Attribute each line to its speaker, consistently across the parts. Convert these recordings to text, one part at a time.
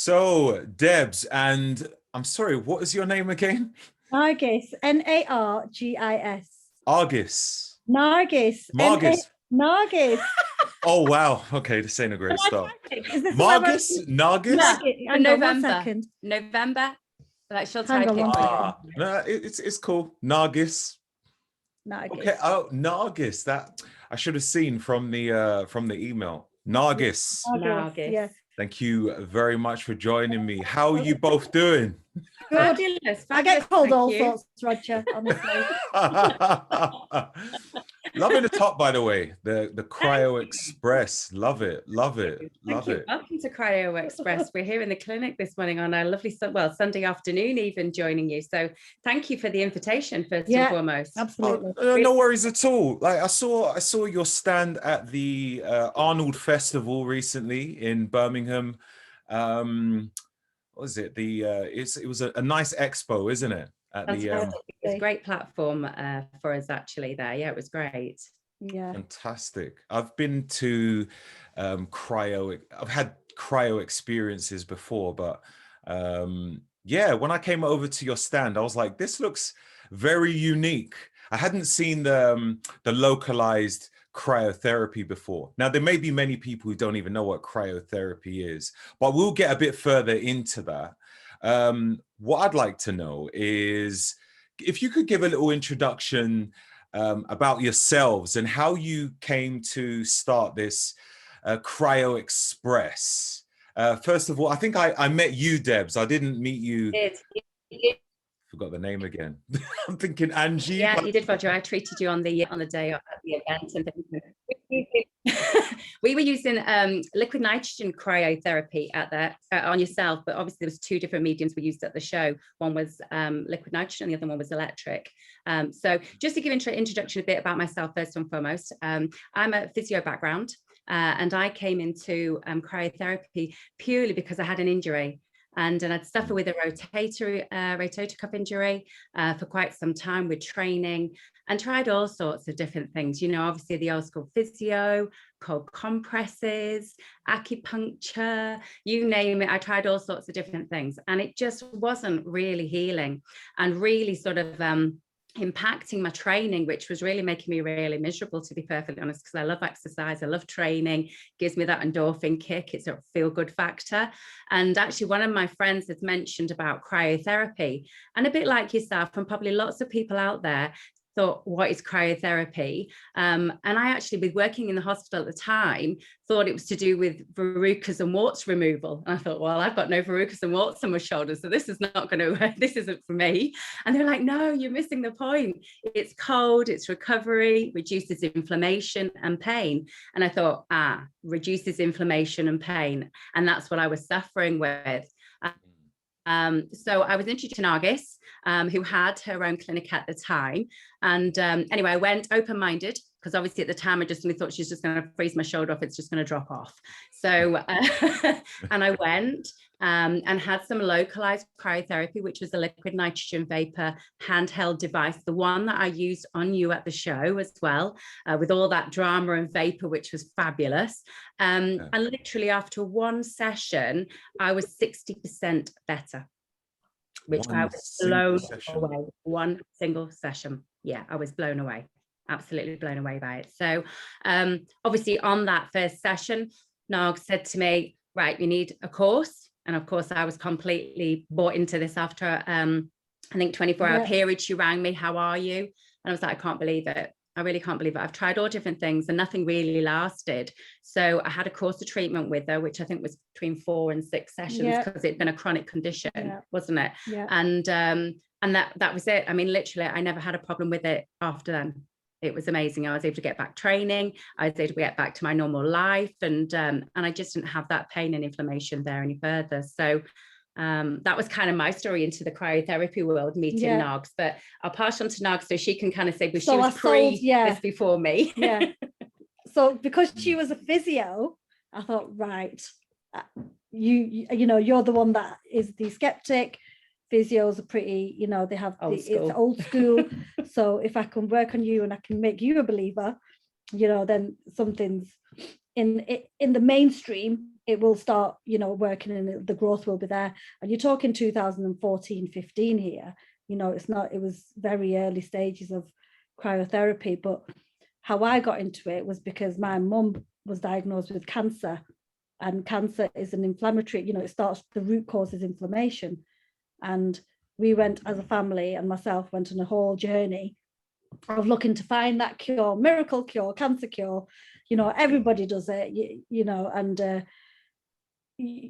Speaker 1: So, Debs, and I'm sorry, what is your name again?
Speaker 2: Nargis, Nargis.
Speaker 1: Argis.
Speaker 2: Nargis,
Speaker 1: Margis.
Speaker 2: Nargis.
Speaker 1: Oh, wow. Okay, this ain't a great start.
Speaker 2: Is this
Speaker 1: Margis? Nargis?
Speaker 2: Nargis.
Speaker 3: For
Speaker 2: Hang on 1
Speaker 3: November.
Speaker 2: second.
Speaker 3: November. Like she'll
Speaker 2: Hang
Speaker 3: type
Speaker 2: on
Speaker 3: it.
Speaker 2: one
Speaker 3: for you.
Speaker 2: second.
Speaker 1: No, it's cool. Nargis.
Speaker 2: Nargis.
Speaker 1: Okay. Oh, Nargis. That I should have seen from the email. Nargis.
Speaker 3: Nargis.
Speaker 2: Yes.
Speaker 1: Thank you very much for joining me. How are you both doing?
Speaker 2: Good.
Speaker 3: Fabulous.
Speaker 2: I get
Speaker 3: Fabulous,
Speaker 2: called
Speaker 3: thank
Speaker 2: all
Speaker 3: you.
Speaker 2: sorts, Roger, honestly.
Speaker 1: Loving the top, by the way. The Cryo Express. Love it. Love it.
Speaker 3: Thank
Speaker 1: Love
Speaker 3: you.
Speaker 1: it.
Speaker 3: Welcome to Cryo Express. We're here in the clinic this morning on a lovely, Sunday afternoon, even joining you. So thank you for the invitation, first and foremost.
Speaker 2: Absolutely.
Speaker 1: No worries at all. Like I saw your stand at the Arnold Festival recently in Birmingham. What was it? It was a nice expo, isn't it? At the
Speaker 3: It was a great platform for us actually there. Yeah, it was great.
Speaker 2: Yeah.
Speaker 1: Fantastic. I've been to cryo. I've had cryo experiences before, but yeah, when I came over to your stand, I was like, this looks very unique. I hadn't seen the localized cryotherapy before. Now, there may be many people who don't even know what cryotherapy is, but we'll get a bit further into that. What I'd like to know is if you could give a little introduction about yourselves and how you came to start this Cryo Express. First of all, I think I met you, Debs. I didn't meet you. Forgot the name again. I'm thinking Angie.
Speaker 3: Yeah, you did, Roger. I treated you on the day at the event, and we were using liquid nitrogen cryotherapy at that on yourself. But obviously, there was two different mediums we used at the show. One was liquid nitrogen, the other one was electric. So just to give introduction a bit about myself first and foremost, I'm a physio background, and I came into cryotherapy purely because I had an injury. And I'd suffered with a rotator cuff injury for quite some time with training and tried all sorts of different things. You know, obviously the old school physio, cold compresses, acupuncture, you name it. I tried all sorts of different things and it just wasn't really healing and really sort of impacting my training, which was really making me really miserable, to be perfectly honest, because I love exercise, I love training, gives me that endorphin kick, it's a feel good factor. And actually one of my friends has mentioned about cryotherapy, and a bit like yourself and probably lots of people out there thought, what is cryotherapy? And I actually, with working in the hospital at the time, thought it was to do with verrucas and warts removal. And I thought, well, I've got no verrucas and warts on my shoulders, so this is not going to work. This isn't for me. And they're like, no, you're missing the point. It's cold, it's recovery, reduces inflammation and pain. And I thought, reduces inflammation and pain. And that's what I was suffering with. So I was introduced to Nargis, who had her own clinic at the time. And anyway, I went open-minded because obviously at the time I just thought she's just going to freeze my shoulder off. It's just going to drop off. So, and I went and had some localized cryotherapy, which was a liquid nitrogen vapor handheld device, the one that I used on you at the show as well, with all that drama and vapor, which was fabulous. And literally after one session, I was 60% better, which I was blown away. One single session. Yeah, I was blown away. Absolutely blown away by it. So obviously on that first session, Narg said to me, right, you need a course. And of course, I was completely bought into this after, I think, 24-hour period. She rang me, how are you? And I was like, I can't believe it. I really can't believe it. I've tried all different things and nothing really lasted. So I had a course of treatment with her, which I think was between 4 and 6 sessions because it'd been a chronic condition, wasn't it? Yeah. And that was it. I mean, literally, I never had a problem with it after then. It was amazing. I was able to get back training. I was able to get back to my normal life. And I just didn't have that pain and inflammation there any further. So that was kind of my story into the cryotherapy world, meeting Nargs. But I'll pass on to Nargs so she can kind of say, but she was this before me.
Speaker 2: Yeah. So because she was a physio, I thought, right, you know, you're the one that is the skeptic. Physios are pretty, you know, they have it's old school. So if I can work on you and I can make you a believer, you know, then something's in the mainstream, it will start, you know, working, and the growth will be there. And you're talking 2014, 15 here. You know, it was very early stages of cryotherapy. But how I got into it was because my mum was diagnosed with cancer, and cancer is an inflammatory, you know, the root cause is inflammation. And we went as a family, and myself went on a whole journey of looking to find that cure, miracle cure, cancer cure. You know, everybody does it, you know, and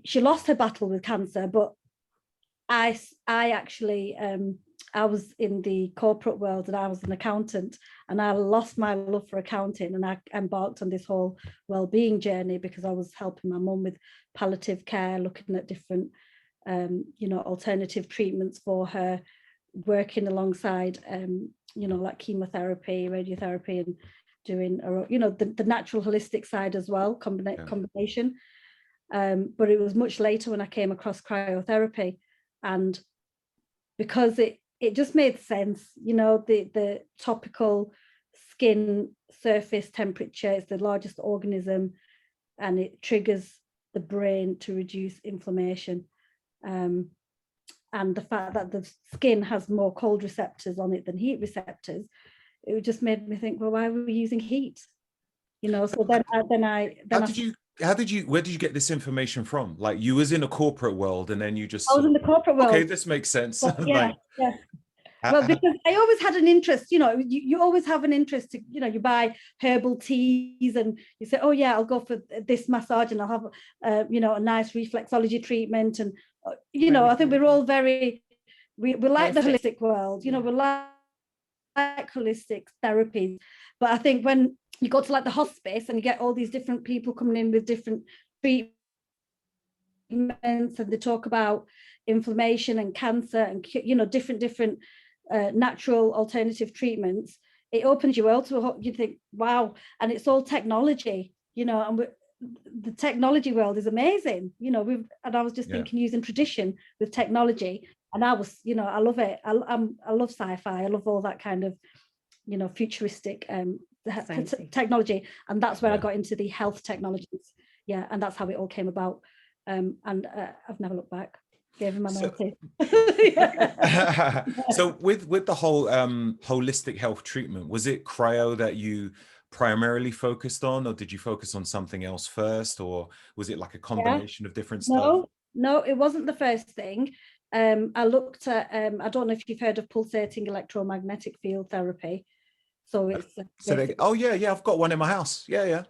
Speaker 2: she lost her battle with cancer. But I actually, I was in the corporate world, and I was an accountant, and I lost my love for accounting, and I embarked on this whole well-being journey because I was helping my mum with palliative care, looking at different, you know, alternative treatments for her, working alongside, you know, like chemotherapy, radiotherapy, and doing, you know, the natural holistic side as well, combination. But it was much later when I came across cryotherapy, and because it just made sense, you know, the topical skin surface temperature is the largest organism, and it triggers the brain to reduce inflammation. And the fact that the skin has more cold receptors on it than heat receptors, it just made me think, well, why were we using heat? You know, so where did you get this information from? Like, you was in a corporate world, and then you just, I was in the corporate world.
Speaker 1: Okay, this makes sense.
Speaker 2: Yeah, yeah. Well, because I always had an interest, you know, you always have an interest to, you know, you buy herbal teas and you say, oh yeah, I'll go for this massage and I'll have, you know, a nice reflexology treatment. And, you know, I think we're all we like the holistic world, you know, we like holistic therapies. But I think when you go to like the hospice and you get all these different people coming in with different treatments, and they talk about inflammation and cancer and, you know, different natural alternative treatments, it opens you out to you think, wow. And it's all technology, you know, and the technology world is amazing, you know. And I was just thinking, using tradition with technology, and I was, you know, I love it. I love sci-fi. I love all that kind of, you know, futuristic technology, and that's where I got into the health technologies. Yeah, and that's how it all came about. And I've never looked back. Gave him my notice.
Speaker 1: So with the whole holistic health treatment, was it cryo that you primarily focused on, or did you focus on something else first, or was it like a combination of different stuff?
Speaker 2: No, it wasn't the first thing. I looked at, I don't know if you've heard of pulsating electromagnetic field therapy. So it's
Speaker 1: oh yeah, I've got one in my house. Yeah.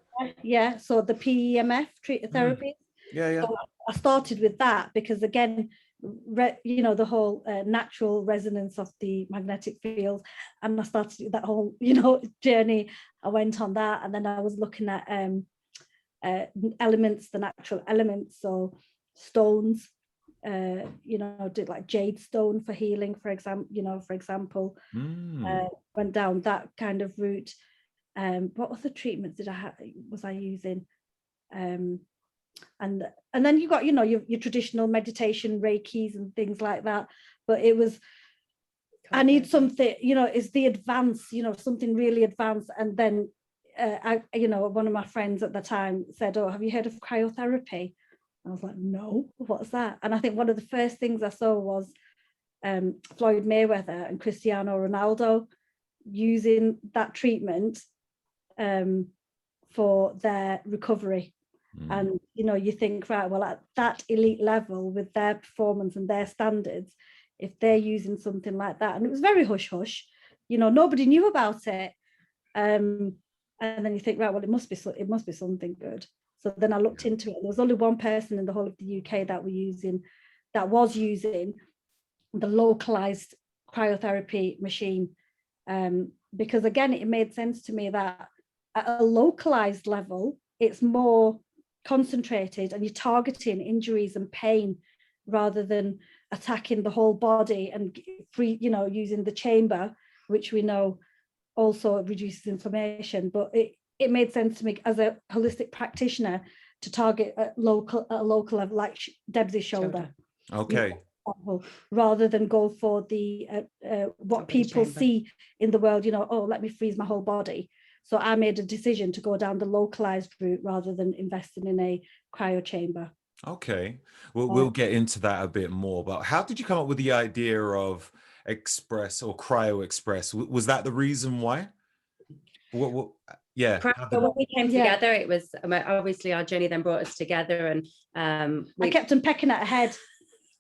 Speaker 2: So the PEMF therapy. So I started with that because, again, you know, the whole natural resonance of the magnetic field, and I started that whole, you know, journey. I went on that, and then I was looking at elements, the natural elements, so stones, you know, did like jade stone for healing, for example, went down that kind of route. What other treatments was I using? And then you got, you know, your traditional meditation, Reikis and things like that. But it was, I need something, you know, is the advance, you know, something really advanced. And then you know, one of my friends at the time said, oh, have you heard of cryotherapy? I was like, no, what's that? And I think one of the first things I saw was Floyd Mayweather and Cristiano Ronaldo using that treatment for their recovery. And, you know, you think, right, well, at that elite level with their performance and their standards, if they're using something like that, and it was very hush hush, you know, nobody knew about it. And then you think, right, well, it must be something good. So then I looked into it. There was only one person in the whole of the UK that was using the localized cryotherapy machine, because again, it made sense to me that at a localized level, it's more concentrated and you're targeting injuries and pain rather than attacking the whole body and you know, using the chamber, which we know also reduces inflammation. But it made sense to me as a holistic practitioner to target a local level, like Debs' shoulder.
Speaker 1: Okay.
Speaker 2: You know, rather than go for the what people see in the world, you know, oh, let me freeze my whole body. So I made a decision to go down the localized route rather than investing in a cryo chamber.
Speaker 1: Okay, well, we'll get into that a bit more, but how did you come up with the idea of Express or Cryo Express? Was that the reason why? What yeah.
Speaker 3: So when we came together, it was obviously our journey then brought us together, and
Speaker 2: I kept on pecking at her head.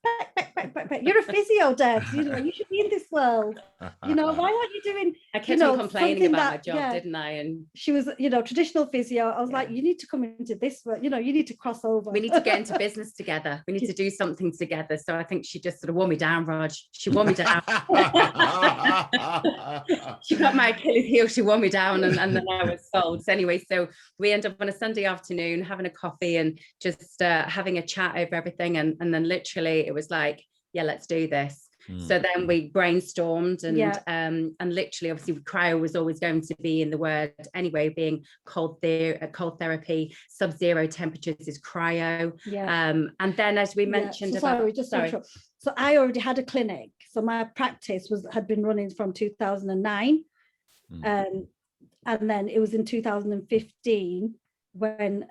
Speaker 2: Back. You're a physio, Debs. You know, you should be in this world. You know, why aren't you doing?
Speaker 3: I kept on complaining about my job, didn't I? And
Speaker 2: she was, you know, traditional physio. I was like, you need to come into this world. You know, you need to cross over.
Speaker 3: We need to get into business together. We need to do something together. So I think she just sort of wore me down, Raj. She wore me down. She got my Achilles heel. She wore me down, and then I was sold. So anyway, so we ended up on a Sunday afternoon having a coffee and just having a chat over everything, and then literally it was like, yeah, let's do this. So then we brainstormed, and literally, obviously, cryo was always going to be in the word anyway, being cold therapy, sub-zero temperatures is cryo. And then, as we mentioned,
Speaker 2: so I already had a clinic. So my practice had been running from 2009, and then it was in 2015 when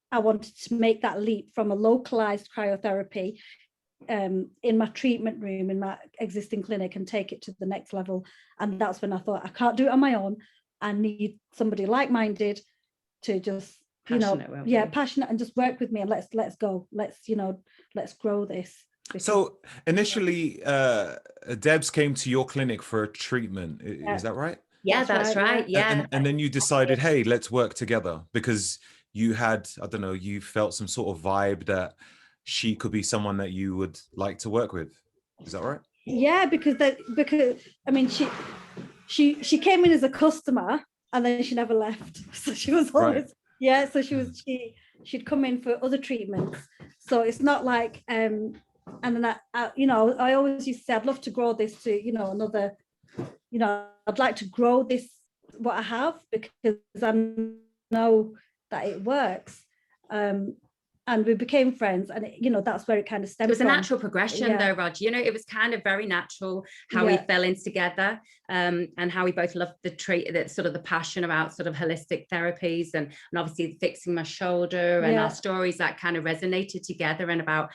Speaker 2: I wanted to make that leap from a localized cryotherapy in my treatment room in my existing clinic and take it to the next level. And that's when I thought, I can't do it on my own. I need somebody like-minded to just, passionate, and just work with me, and let's go. Let's grow this.
Speaker 1: So initially, Debs came to your clinic for a treatment. Is that right?
Speaker 3: Yeah, that's right. Yeah.
Speaker 1: And then you decided, hey, let's work together, because you had, I don't know, you felt some sort of vibe that she could be someone that you would like to work with. Is that right?
Speaker 2: Yeah, because I mean, she came in as a customer and then she never left. So she was always, so she'd come in for other treatments. So it's not like, and then I always used to say, I'd love to grow this to, another, I'd like to grow this, what I have, because I know that it works. And we became friends, and that's where it kind of stemmed from.
Speaker 3: It was a natural progression though, Rog. It was kind of very natural how we fell in together, and how we both loved the passion about sort of holistic therapies, and obviously fixing my shoulder, and our stories that kind of resonated together, and about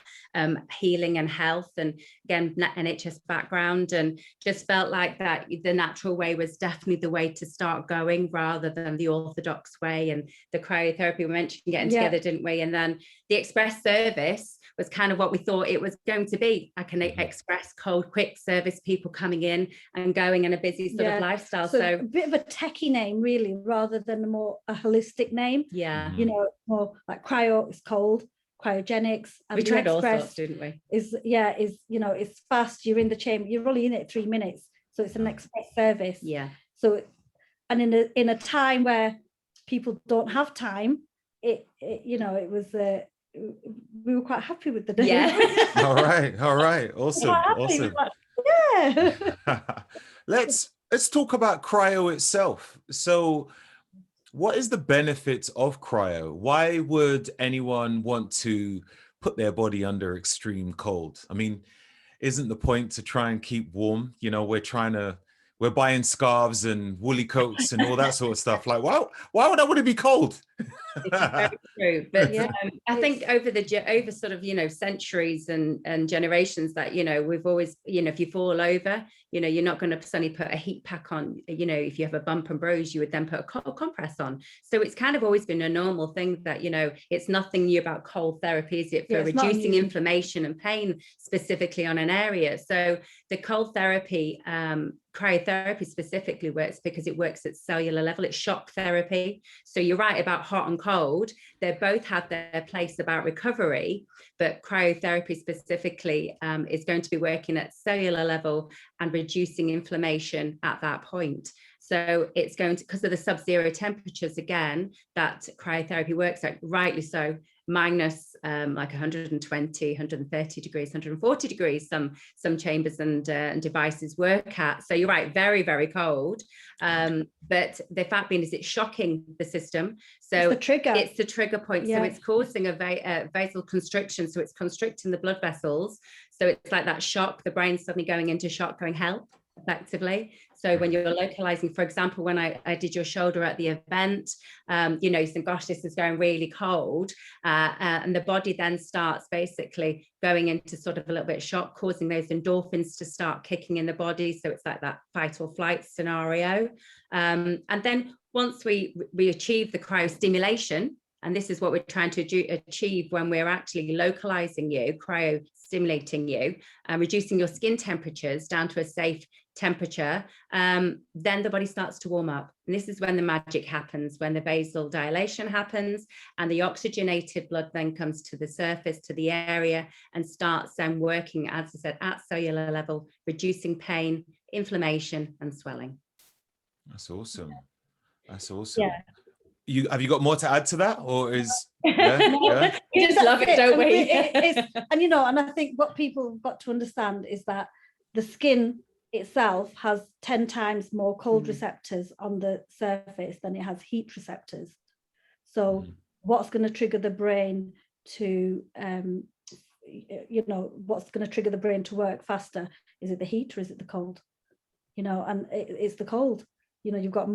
Speaker 3: healing and health, and again, NHS background, and just felt like that the natural way was definitely the way to start going, rather than the orthodox way. And the cryotherapy, we mentioned getting together, didn't we? And then the express service was kind of what we thought it was going to be, like an express, cold, quick service, people coming in and going, in a busy sort of lifestyle. So
Speaker 2: a bit of a techie name, really, rather than a holistic name. More like cryo is cold, cryogenics. And
Speaker 3: we tried all sorts, didn't we?
Speaker 2: It's fast. You're in the chamber. You're only in it 3 minutes, so it's an express service. So, and in a time where people don't have time, it was we were quite happy with the day.
Speaker 1: all right, awesome. Let's talk about cryo itself. So what is the benefit of cryo? Why would anyone want to put their body under extreme cold? I mean, isn't the point to try and keep warm? We're buying scarves and woolly coats and all that sort of stuff. Like, why would I want to be cold?
Speaker 3: It's very true. But I think over sort of, centuries and generations that, we've always, if you fall over, you're not going to suddenly put a heat pack on. If you have a bump and bruise, you would then put a cold compress on. So it's kind of always been a normal thing that, it's nothing new about cold therapy, is it, for reducing inflammation and pain specifically on an area. So the cold therapy, cryotherapy specifically works because it works at cellular level. It's shock therapy. So you're right about hot and cold. They both have their place about recovery, but cryotherapy specifically is going to be working at cellular level and reducing inflammation at that point. So it's going to, because of the sub-zero temperatures, again, that cryotherapy works at, rightly so, minus like 120, 130 degrees, 140 degrees, some chambers and devices work at. So you're right, very, very cold. But the fact being is it's shocking the system. So it's the trigger point. So it's causing a vasoconstriction. So it's constricting the blood vessels. So it's like that shock, the brain suddenly going into shock, going, help, effectively. So when you're localizing, for example, when I did your shoulder at the event, you know, you think, gosh, this is going really cold. And the body then starts basically going into sort of a little bit of shock, causing those endorphins to start kicking in the body. So it's like that fight or flight scenario. And then once we achieve the cryostimulation, and this is what we're trying to achieve when we're actually localizing you, cryo stimulating you, reducing your skin temperatures down to a safe temperature, then the body starts to warm up. And this is when the magic happens, when the vasodilation happens and the oxygenated blood then comes to the surface, to the area, and starts then working, as I said, at cellular level, reducing pain, inflammation, and swelling.
Speaker 1: That's awesome. That's awesome.
Speaker 2: Yeah.
Speaker 1: Have you got more to add to that, or is yeah?
Speaker 3: We just love it, don't we?
Speaker 2: And you know, and I think what people have got to understand is that the skin itself has 10 times more cold receptors on the surface than it has heat receptors. So what's going to trigger the brain to you know, what's going to trigger the brain to work faster? Is it the heat or is it the cold? You know, and it's the cold. You know, you've got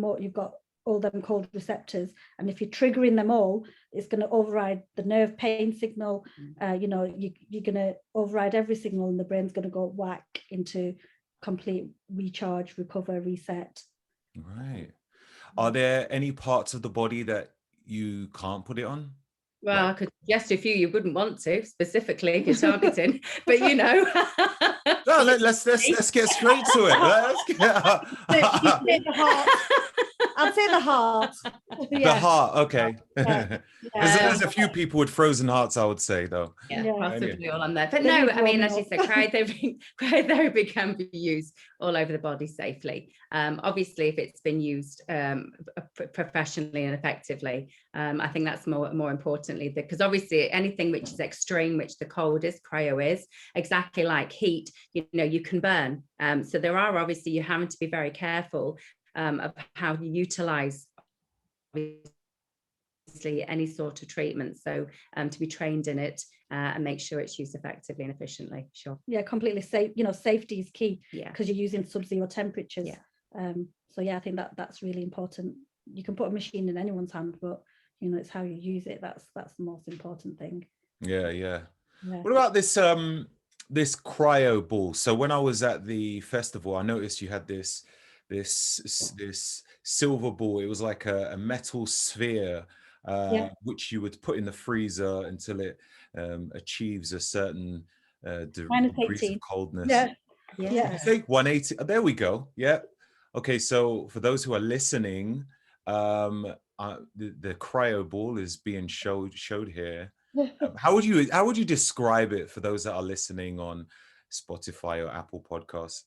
Speaker 2: all them cold receptors, and if you're triggering them all, it's going to override the nerve pain signal. You know, you're going to override every signal, and the brain's going to go whack into complete recharge, recover, reset.
Speaker 1: Right. Are there any parts of the body that you can't put it on?
Speaker 3: Well, I could suggest a few you wouldn't want to, specifically if you're targeting, but you know.
Speaker 1: No, let's get straight to it. Let's get,
Speaker 2: I'd say the heart.
Speaker 1: The heart, okay.
Speaker 2: Yeah.
Speaker 1: There's a few people with frozen hearts, I would say, though.
Speaker 3: Yeah, possibly all on there. But no, I mean, as you said, cryotherapy can be used all over the body safely. Obviously, if it's been used professionally and effectively, I think that's more importantly, because obviously anything which is extreme, which the cold is, cryo is, exactly like heat, you know, you can burn. So there are obviously, you're having to be very careful of how you utilize obviously any sort of treatment. So to be trained in it and make sure it's used effectively and efficiently. Sure. Yeah,
Speaker 2: completely safe. You know, safety is key.
Speaker 3: Yeah,
Speaker 2: because you're using sub-zero temperatures.
Speaker 3: Yeah.
Speaker 2: So yeah, I think that's really important. You can put a machine in anyone's hand, but you know, it's how you use it. That's the most important thing.
Speaker 1: Yeah. What about this this cryo ball? So when I was at the festival, I noticed you had this silver ball. It was like a metal sphere, which you would put in the freezer until it achieves a certain degrees of coldness.
Speaker 2: Yeah.
Speaker 1: I think 180. There we go. Yeah. Okay. So for those who are listening, the cryo ball is being showed here. How would you describe it for those that are listening on Spotify or Apple Podcasts?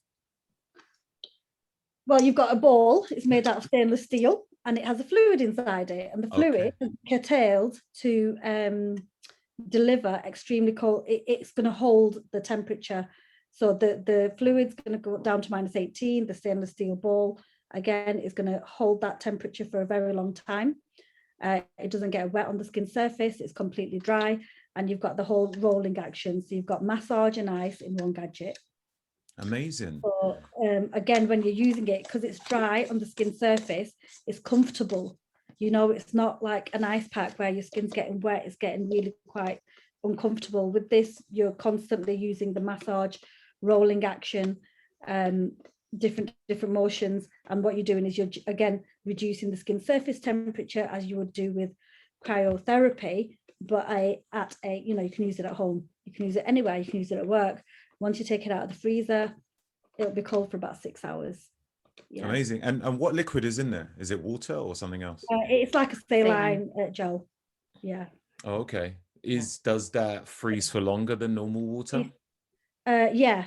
Speaker 2: Well, you've got a ball. It's made out of stainless steel, and it has a fluid inside it, and the fluid is curtailed to deliver extremely cold. It's going to hold the temperature. So the fluid's going to go down to -18. The stainless steel ball again is going to hold that temperature for a very long time. It doesn't get wet on the skin surface. It's completely dry, and you've got the whole rolling action. So you've got massage and ice in one gadget.
Speaker 1: Amazing.
Speaker 2: So again, when you're using it, because it's dry on the skin surface, it's comfortable. You know, it's not like an ice pack where your skin's getting wet. It's getting really quite uncomfortable. With this, you're constantly using the massage, rolling action, different motions, and what you're doing is you're again reducing the skin surface temperature as you would do with cryotherapy, but you know, you can use it at home, you can use it anywhere, you can use it at work. Once you take it out of the freezer, it'll be cold for about 6 hours. Yeah.
Speaker 1: Amazing. And what liquid is in there? Is it water or something else?
Speaker 2: It's like a saline gel. Yeah.
Speaker 1: Oh, okay. Does that freeze for longer than normal water?
Speaker 2: Yeah.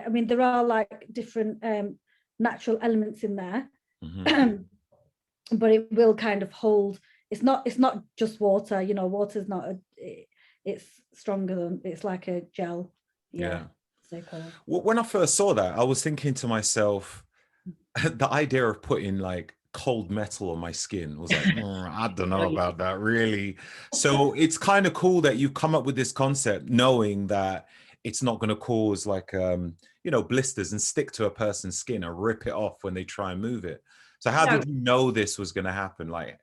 Speaker 2: I mean, there are like different natural elements in there, but it will kind of hold. It's not just water. You know, water's not it's stronger than, it's like a gel. Yeah. So cool.
Speaker 1: When I first saw that, I was thinking to myself, the idea of putting like cold metal on my skin was like, I don't know about that really. So it's kind of cool that you come up with this concept knowing that it's not going to cause like blisters and stick to a person's skin and rip it off when they try and move it. So how did you know this was going to happen? Like,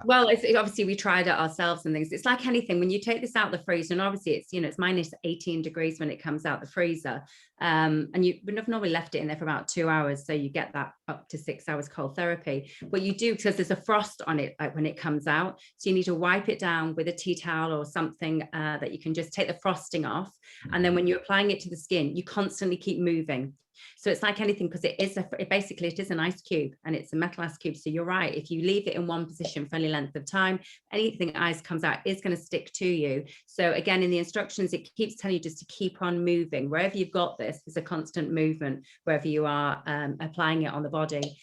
Speaker 3: well, obviously we tried it ourselves and things. It's like anything, when you take this out the freezer, and obviously it's, it's minus 18 degrees when it comes out the freezer, and you would have normally left it in there for about 2 hours, so you get that up to 6 hours cold therapy. What you do, because there's a frost on it, like when it comes out, so you need to wipe it down with a tea towel or something that you can just take the frosting off, and then when you're applying it to the skin, you constantly keep moving. So it's like anything, because it is basically it is an ice cube, and it's a metal ice cube. So you're right, if you leave it in one position for any length of time, anything ice comes out is going to stick to you. So again, in the instructions, it keeps telling you just to keep on moving. Wherever you've got this, there's a constant movement wherever you are applying it on the body.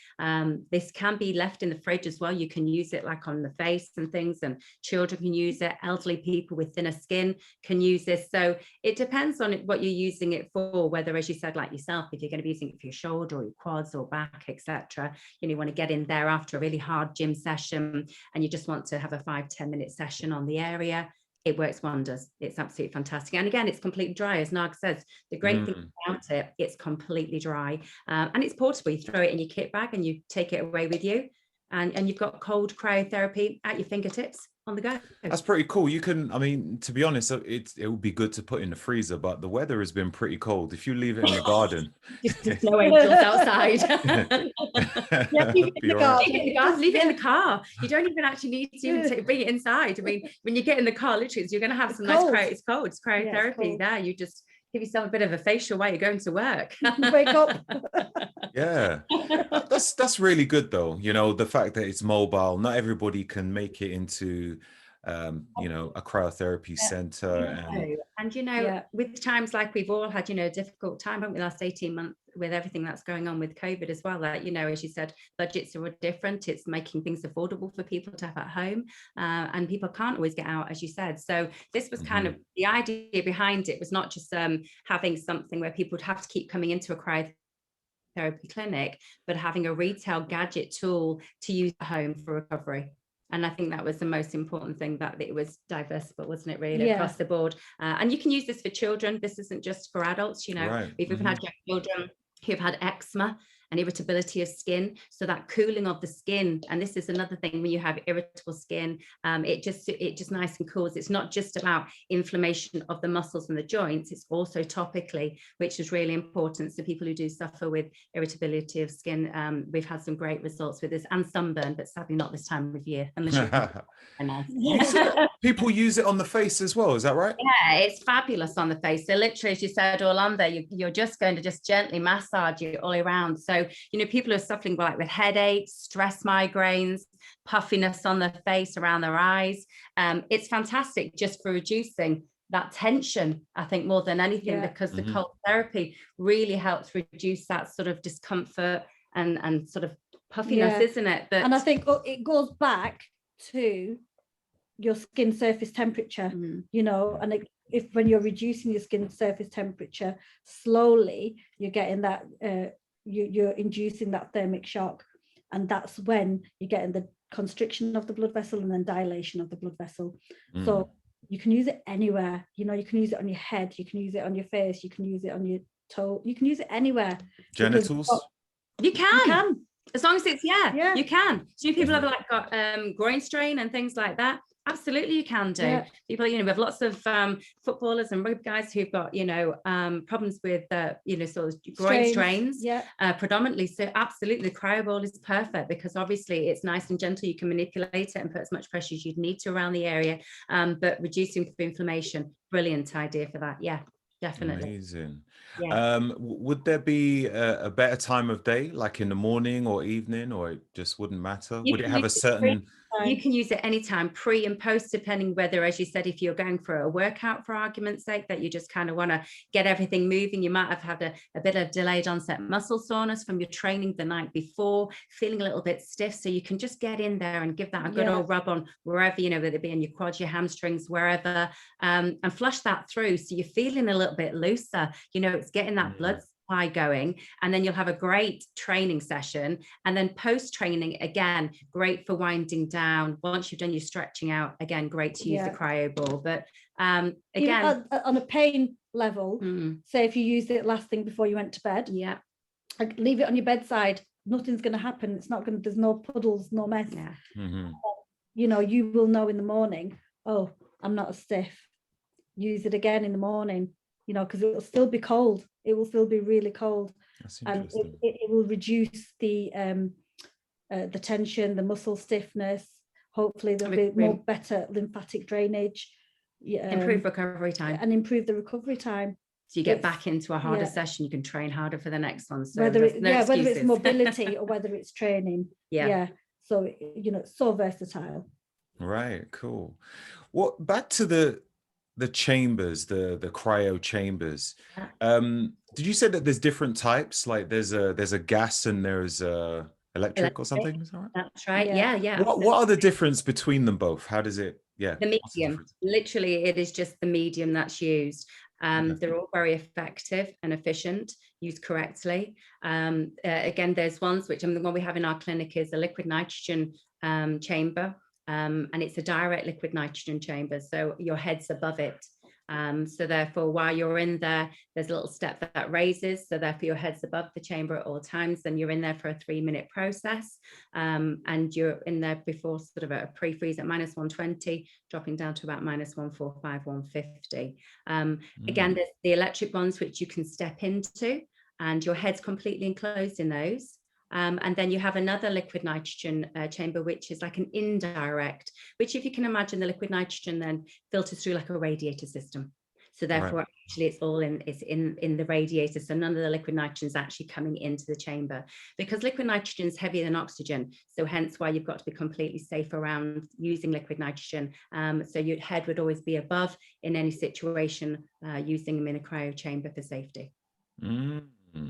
Speaker 3: This can be left in the fridge as well. You can use it like on the face and things, and children can use it. Elderly people with thinner skin can use this. So it depends on what you're using it for, whether, as you said, like yourself, if you're going to be using it for your shoulder or your quads or back, etc. You want to get in there after a really hard gym session and you just want to have a 5-10 minute session on the area. It works wonders. It's absolutely fantastic. And again, it's completely dry. As Narg says, the great thing about it, it's completely dry. And it's portable. You throw it in your kit bag and you take it away with you. And you've got cold cryotherapy at your fingertips on the go.
Speaker 1: That's pretty cool. You can, I mean, to be honest, it would be good to put in the freezer, but the weather has been pretty cold. If you leave it in the garden,
Speaker 3: just no angels outside.
Speaker 2: Yeah, leave it in the garden.
Speaker 3: Leave it in the car. You don't even actually need to even bring it inside. I mean, when you get in the car, literally, you're going to have some nice it's cold. It's cryotherapy there. You just give yourself a bit of a facial while you're going to work.
Speaker 2: Wake up.
Speaker 1: Yeah, that's really good though. The fact that it's mobile. Not everybody can make it into a cryotherapy center.
Speaker 3: And with times like we've all had, a difficult time, haven't we, last 18 months with everything that's going on with COVID as well. Like, as you said, budgets are different. It's making things affordable for people to have at home, and people can't always get out, as you said. So this was kind of the idea behind it, was not just having something where people would have to keep coming into a cryotherapy clinic, but having a retail gadget tool to use at home for recovery. And I think that was the most important thing, that it was diversible, wasn't it, really, across the board. And you can use this for children. This isn't just for adults. We've even had young children who've had eczema and irritability of skin, so that cooling of the skin. And this is another thing, when you have irritable skin, it just nice and cools. It's not just about inflammation of the muscles and the joints, it's also topically, which is really important. So people who do suffer with irritability of skin, we've had some great results with this, and sunburn, but sadly not this time of year, unless
Speaker 1: People use it on the face as well, is that right?
Speaker 3: Yeah, it's fabulous on the face. So literally, as you said, all on there, you're just going to just gently massage it all around. So, people are suffering with headaches, stress, migraines, puffiness on their face, around their eyes. It's fantastic just for reducing that tension, I think, more than anything, because the cold therapy really helps reduce that sort of discomfort and sort of puffiness, isn't it?
Speaker 2: And I think it goes back to your skin surface temperature, and if when you're reducing your skin surface temperature slowly, you're getting that, you're inducing that thermic shock, and that's when you're getting the constriction of the blood vessel and then dilation of the blood vessel. So you can use it anywhere. You can use it on your head, you can use it on your face, you can use it on your toe, you can use it anywhere.
Speaker 1: Genitals.
Speaker 3: You can. As long as it's you can. So people have got groin strain and things like that. Absolutely, you can do. People, we have lots of footballers and rugby guys who've got, problems with, sort of groin strains, predominantly. So absolutely, the cryo ball is perfect, because obviously it's nice and gentle. You can manipulate it and put as much pressure as you'd need to around the area, but reducing inflammation. Brilliant idea for that. Yeah. Definitely.
Speaker 1: Amazing. Would there be a better time of day, like in the morning or evening, or it just wouldn't matter? Would it have a certain...
Speaker 3: You can use it anytime, pre and post, depending whether, as you said, if you're going for a workout, for argument's sake, that you just kind of want to get everything moving. You might have had a bit of delayed onset muscle soreness from your training the night before, feeling a little bit stiff. So you can just get in there and give that a good old rub on wherever, whether it be in your quads, your hamstrings, wherever, and flush that through. So you're feeling a little bit looser, it's getting that blood supply going, and then you'll have a great training session. And then post training, again, great for winding down. Once you've done your stretching out, again, great to use the cryo ball. But again,
Speaker 2: on a pain level. Say if you used it last thing before you went to bed, like leave it on your bedside, nothing's going to happen. It's not going to, there's no puddles, no mess. You know, you will know in the morning, oh, I'm not as stiff. Use it again in the morning, you know, because it will still be cold. It will still be really cold. And it will reduce the tension, the muscle stiffness. Hopefully there'll be more better lymphatic drainage.
Speaker 3: Improve recovery time.
Speaker 2: And improve the recovery time.
Speaker 3: So you get back into a harder session, you can train harder for the next one. So
Speaker 2: whether it's mobility or whether it's training. So, you know, it's so versatile.
Speaker 1: Right, cool. Well, back to the chambers, the cryo chambers. Did you say that there's different types? Like there's a gas and there's a electric or something? Is that right?
Speaker 3: That's right. Yeah.
Speaker 1: What are the difference between them both? How does it?
Speaker 3: The medium. Literally, it is just the medium that's used. They're all very effective and efficient, used correctly. Again, there's ones which, the one we have in our clinic is a liquid nitrogen chamber. And it's a direct liquid nitrogen chamber, so your head's above it. So therefore, while you're in there, there's a little step that raises, so therefore your head's above the chamber at all times, and you're in there for a 3-minute process, and you're in there before sort of a pre-freeze at -120, dropping down to about -145, 150. Again, there's the electric ones which you can step into, and your head's completely enclosed in those. And then you have another liquid nitrogen chamber, which is like an indirect, which if you can imagine, the liquid nitrogen then filters through like a radiator system. So therefore, actually, it's all in the radiator. So none of the liquid nitrogen is actually coming into the chamber, because liquid nitrogen is heavier than oxygen. So hence why you've got to be completely safe around using liquid nitrogen. So your head would always be above in any situation, using them in a cryo chamber for safety.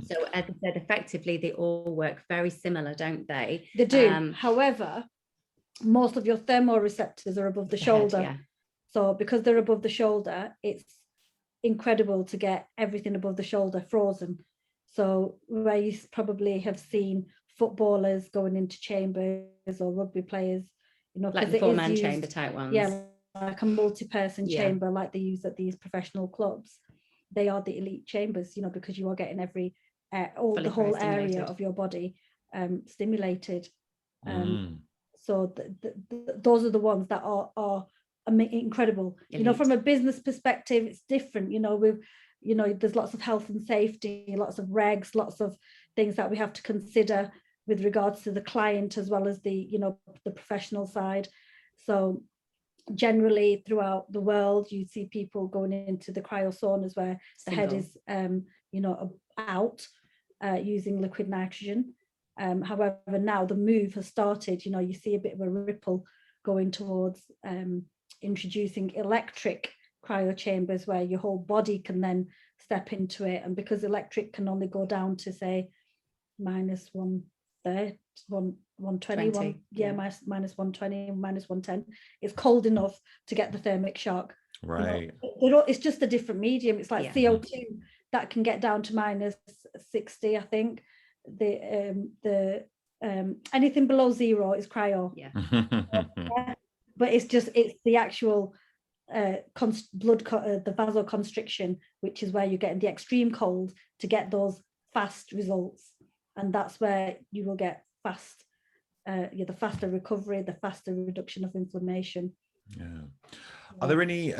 Speaker 3: So as I said, effectively, they all work very similar, don't they?
Speaker 2: They do. However, most of your thermoreceptors are above the shoulder.
Speaker 3: Head,
Speaker 2: so because they're above the shoulder, it's incredible to get everything above the shoulder frozen. So where you probably have seen footballers going into chambers or rugby players, you know,
Speaker 3: like the 4-man chamber type ones.
Speaker 2: Yeah, like a multi-person chamber like they use at these professional clubs. They are the elite chambers, you know, because you are getting the whole area of your body stimulated. So those are the ones that are incredible. Elite. You know, from a business perspective, it's different. You know, there's lots of health and safety, lots of regs, lots of things that we have to consider with regards to the client as well as the professional side. So generally throughout the world, you see people going into the cryo saunas where the head is out using liquid nitrogen. However, now the move has started. You know, you see a bit of a ripple going towards introducing electric cryo chambers where your whole body can then step into it. And because electric can only go down to say -130, 120, -120, -110, it's cold enough to get the thermic shock.
Speaker 1: Right.
Speaker 2: You know, it's just a different medium. It's like CO2 that can get down to -60, I think. The anything below 0 is cryo. But it's the actual the vasoconstriction, which is where you're getting the extreme cold to get those fast results, and that's where you will get the faster recovery, the faster reduction of inflammation.
Speaker 1: Are there any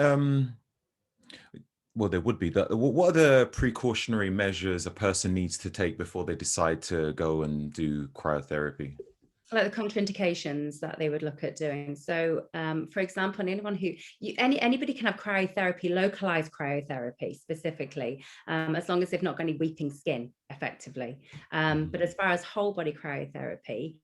Speaker 1: well, there would be. What are the precautionary measures a person needs to take before they decide to go and do cryotherapy?
Speaker 3: Like the contraindications that they would look at doing. So, for example, anyone who anybody can have cryotherapy, localized cryotherapy specifically, as long as they've not got any weeping skin, effectively. But as far as whole body cryotherapy,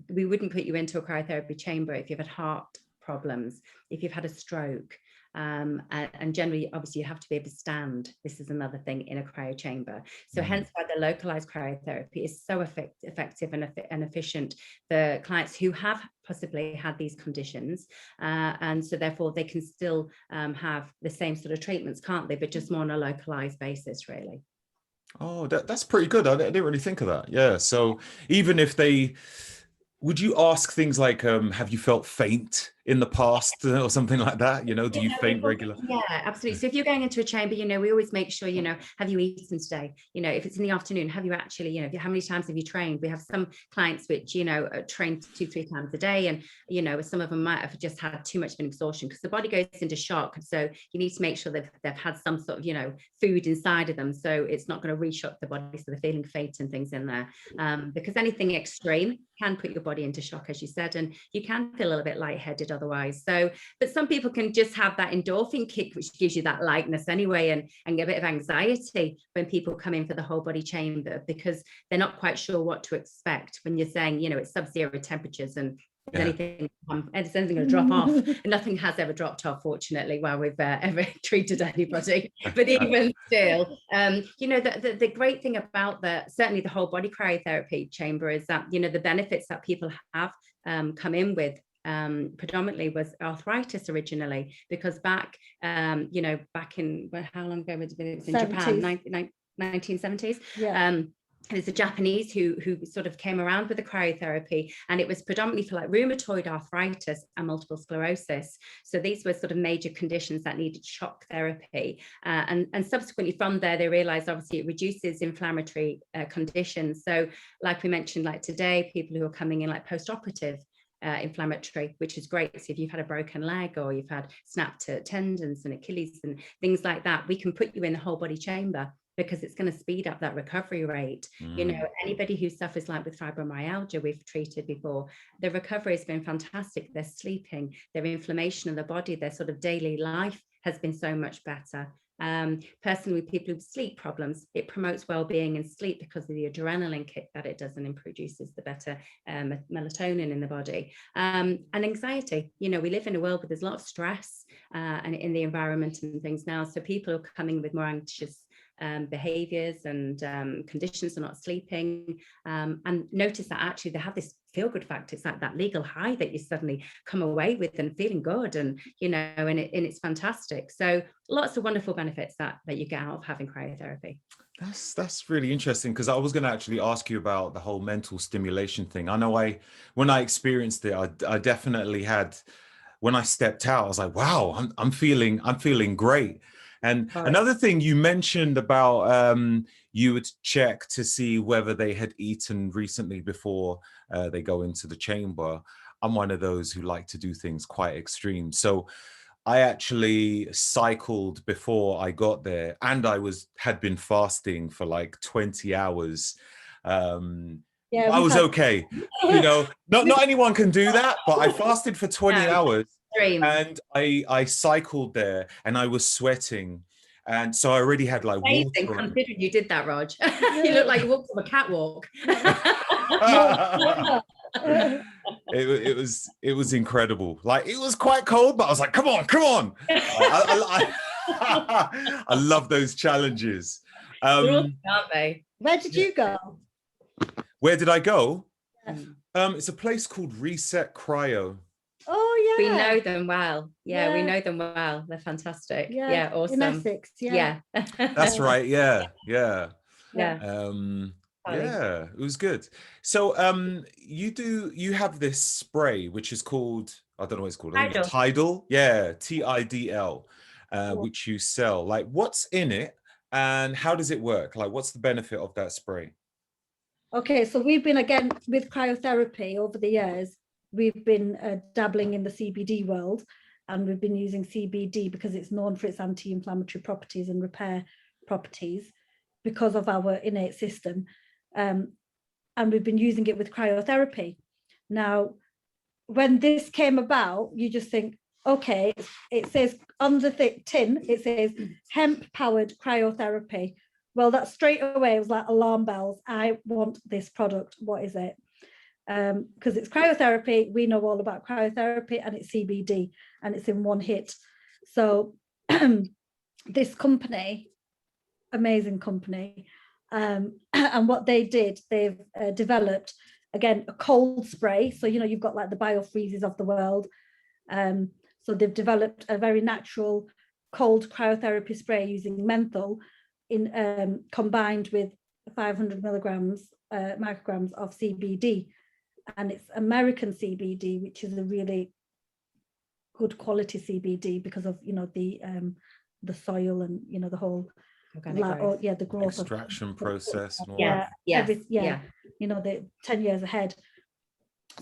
Speaker 3: we wouldn't put you into a cryotherapy chamber if you've had heart problems, if you've had a stroke. And generally, obviously, you have to be able to stand. This is another thing in a cryo chamber. So hence why the localized cryotherapy is so effective and efficient for clients who have possibly had these conditions. And so therefore, they can still have the same sort of treatments, can't they? But just more on a localized basis, really.
Speaker 1: Oh, that's pretty good. I didn't really think of that. Yeah. So even if would you ask things like, have you felt faint in the past or something like that? You know, do you faint regular?
Speaker 3: Yeah, absolutely. So if you're going into a chamber, you know, we always make sure, you know, have you eaten today? You know, if it's in the afternoon, have you actually, you know, how many times have you trained? We have some clients which, you know, train 2-3 times a day, and, you know, some of them might have just had too much of an exhaustion because the body goes into shock. So you need to make sure they've had some sort of, you know, food inside of them, so it's not going to re-shock the body, so they're feeling faint and things in there, because anything extreme can put your body into shock, as you said, and you can feel a little bit lightheaded otherwise. So, but some people can just have that endorphin kick, which gives you that lightness anyway, and a bit of anxiety when people come in for the whole body chamber, because they're not quite sure what to expect when you're saying, you know, it's sub-zero temperatures and is anything going to drop off? And nothing has ever dropped off, fortunately, while we've ever treated anybody. But even still, you know, the great thing about certainly the whole body cryotherapy chamber is that, you know, the benefits that people have come in with predominantly was arthritis originally, because back, you know, back in, well, how long ago was it? In 70s. Japan, 1970s. Yeah. There's a Japanese who sort of came around with the cryotherapy, and it was predominantly for like rheumatoid arthritis and multiple sclerosis. So these were sort of major conditions that needed shock therapy. And subsequently from there, they realized obviously it reduces inflammatory conditions. So like we mentioned, like today, people who are coming in like post-operative inflammatory, which is great. So if you've had a broken leg or you've had snapped tendons and Achilles and things like that, we can put you in the whole body chamber, because it's going to speed up that recovery rate. You know, anybody who suffers like with fibromyalgia, we've treated before, the recovery has been fantastic. They're sleeping, their inflammation of the body, their sort of daily life has been so much better. Personally, with people with sleep problems, it promotes well-being and sleep because of the adrenaline kick that it does, and it produces the better melatonin in the body. And anxiety, you know, we live in a world where there's a lot of stress and in the environment and things now, so people are coming with more anxious behaviors and conditions, are not sleeping, and notice that actually they have this feel-good factor. It's like that legal high that you suddenly come away with and feeling good, and you know, and it's fantastic. So lots of wonderful benefits that you get out of having cryotherapy.
Speaker 1: That's really interesting, because I was going to actually ask you about the whole mental stimulation thing. I know when I experienced it, I definitely had, when I stepped out, I was like, wow, I'm feeling great. And another thing you mentioned about you would check to see whether they had eaten recently before they go into the chamber. I'm one of those who like to do things quite extreme. So I actually cycled before I got there, and I had been fasting for like 20 hours. Yeah, I was okay. You know, not anyone can do that, but I fasted for 20 hours. And I cycled there, and I was sweating, and so I already had like
Speaker 3: amazing,
Speaker 1: water.
Speaker 3: Considering you did that, Rog. You look like you walked on a catwalk.
Speaker 1: It was incredible. Like, it was quite cold, but I was like, come on. I love those challenges.
Speaker 3: Aren't they?
Speaker 2: Where did you go?
Speaker 1: Where did I go? It's a place called Reset Cryo.
Speaker 2: Oh yeah,
Speaker 3: we know them well. Yeah, we know them well. They're fantastic. Yeah, awesome.
Speaker 2: In Essex. Yeah.
Speaker 1: That's right. Yeah.
Speaker 3: Yeah,
Speaker 1: it was good. So you have this spray which is called, I don't know what it's called. Tidal. Yeah, TIDL, which you sell. Like, what's in it and how does it work? Like, what's the benefit of that spray?
Speaker 2: Okay, so we've been, again, with cryotherapy over the years, we've been dabbling in the CBD world, and we've been using CBD because it's known for its anti-inflammatory properties and repair properties because of our innate system. And we've been using it with cryotherapy. Now, when this came about, you just think, okay, it says on the tin, it says hemp-powered cryotherapy. Well, that straight away was like alarm bells. I want this product. What is it? Because it's cryotherapy. We know all about cryotherapy, and it's CBD, and it's in one hit. So this company, amazing company, and what they did, they've developed, again, a cold spray. So, you know, you've got like the biofreezes of the world. So they've developed a very natural cold cryotherapy spray using menthol in combined with 500 micrograms of CBD, and it's American CBD, which is a really good quality CBD because of, you know, the soil and, you know, the whole the growth
Speaker 1: extraction process and all
Speaker 2: yeah,
Speaker 3: yeah,
Speaker 2: you know, the 10 years ahead.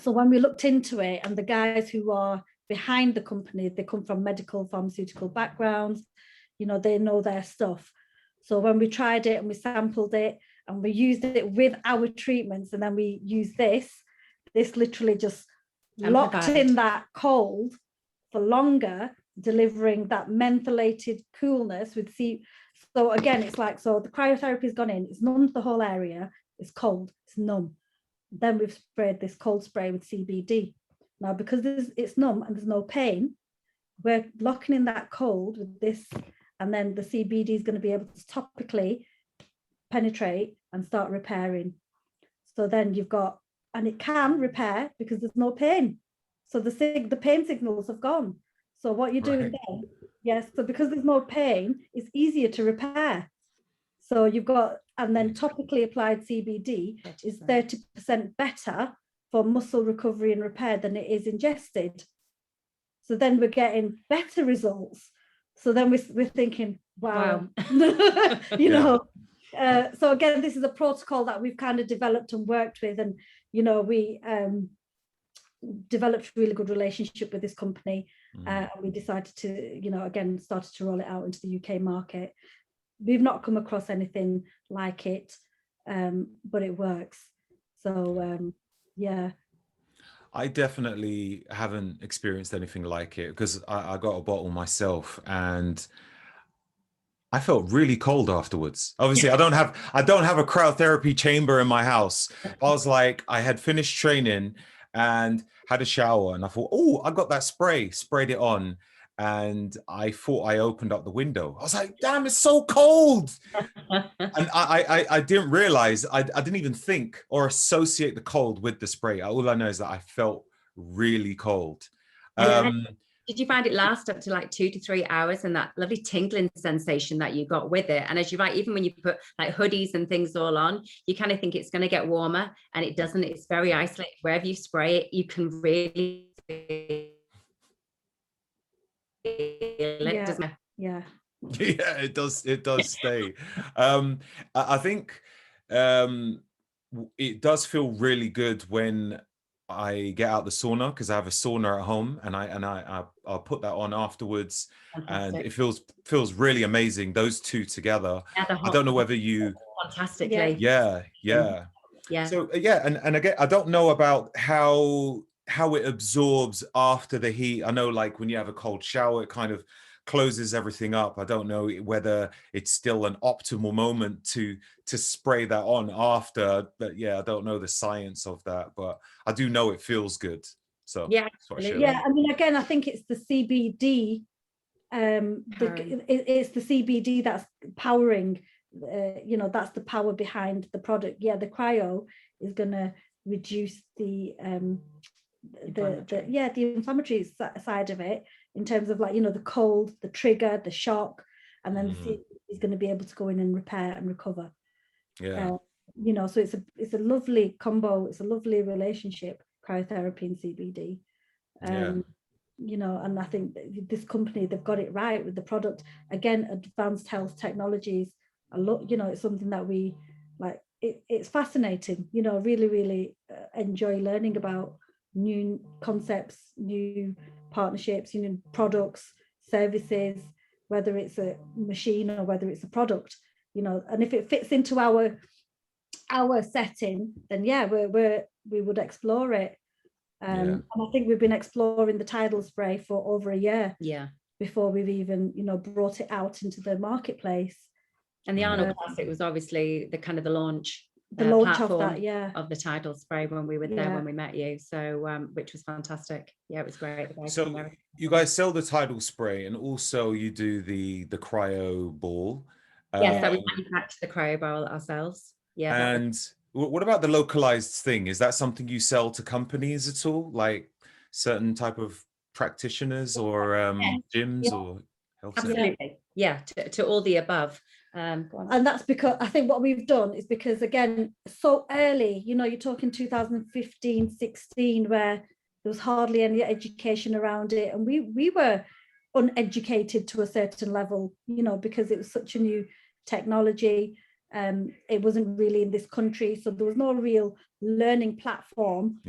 Speaker 2: So when we looked into it, and the guys who are behind the company, they come from medical pharmaceutical backgrounds, you know, they know their stuff. So when we tried it and we sampled it and we used it with our treatments, and then we used this literally just locked in that cold for longer, delivering that mentholated coolness with so again, it's like, so the cryotherapy has gone in, it's numbed the whole area, it's cold, it's numb. Then we've sprayed this cold spray with CBD. Now, because it's numb and there's no pain, we're locking in that cold with this, and then the CBD is going to be able to topically penetrate and start repairing. So then you've got, and it can repair because there's no pain. So the pain signals have gone. So what you're doing then, yes, so because there's no pain, it's easier to repair. So you've got, and then topically applied CBD is 30% better for muscle recovery and repair than it is ingested. So then we're getting better results. So then we're thinking, wow. You know, so again, this is a protocol that we've kind of developed and worked with, and, you know, we developed a really good relationship with this company. And we decided to, you know, again, started to roll it out into the UK market. We've not come across anything like it, but it works. So, yeah.
Speaker 1: I definitely haven't experienced anything like it, because I got a bottle myself and I felt really cold afterwards. Obviously, I don't have a cryotherapy chamber in my house. I was like, I had finished training and had a shower, and I thought, oh, I got that spray, sprayed it on, and I thought I opened up the window. I was like, damn, it's so cold. And I didn't realize, I didn't even think or associate the cold with the spray. All I know is that I felt really cold.
Speaker 3: Did you find it last up to like 2 to 3 hours, and that lovely tingling sensation that you got with it? And as you're right, even when you put like hoodies and things all on, you kind of think it's going to get warmer, and it doesn't. It's very isolated. Wherever you spray it, you can really feel it, doesn't it?
Speaker 2: Yeah.
Speaker 1: Yeah, it does stay. I think it does feel really good when I get out the sauna, because I have a sauna at home, and I'll put that on afterwards. Fantastic. And it feels really amazing, those two together. I don't know whether you
Speaker 3: fantastically.
Speaker 1: Yeah. So and again, I don't know about how it absorbs after the heat. I know, like, when you have a cold shower, it kind of closes everything up. I don't know whether it's still an optimal moment to spray that on after, but yeah, I don't know the science of that, but I do know it feels good. So
Speaker 2: yeah, I mean, again, I think it's the CBD, it's the CBD that's powering, you know, that's the power behind the product. Yeah, the cryo is going to reduce the inflammatory side of it, in terms of, like, you know, the cold, the trigger, the shock, and then the CBD is going to be able to go in and repair and recover.
Speaker 1: Yeah.
Speaker 2: You know, so it's a lovely combo, it's a lovely relationship, cryotherapy and CBD. You know, and I think this company, they've got it right with the product. Again, advanced health technologies, you know, it's something that we like. It's fascinating, you know, really enjoy learning about new concepts, new partnerships, you know, products, services, whether it's a machine or whether it's a product, you know, and if it fits into our setting, then yeah, we would explore it. And I think we've been exploring the tidal spray for over a year before we've even, you know, brought it out into the marketplace.
Speaker 3: And the Arnold Classic was obviously the kind of the launch
Speaker 2: of that,
Speaker 3: of the tidal spray when we were there, when we met you. So which was fantastic. Yeah, it was great.
Speaker 1: So you guys sell the tidal spray, and also you do the cryo ball.
Speaker 3: Yes, that we manufacture the cryo ball ourselves. Yeah.
Speaker 1: And what about the localized thing? Is that something you sell to companies at all, like certain type of practitioners or gyms or health centers?
Speaker 3: Absolutely. Yeah, to all the above.
Speaker 2: And that's because I think what we've done is because, again, so early, you know, you're talking 2015, 16, where was hardly any education around it, and we were uneducated to a certain level, you know, because it was such a new technology. It wasn't really in this country, so there was no real learning platform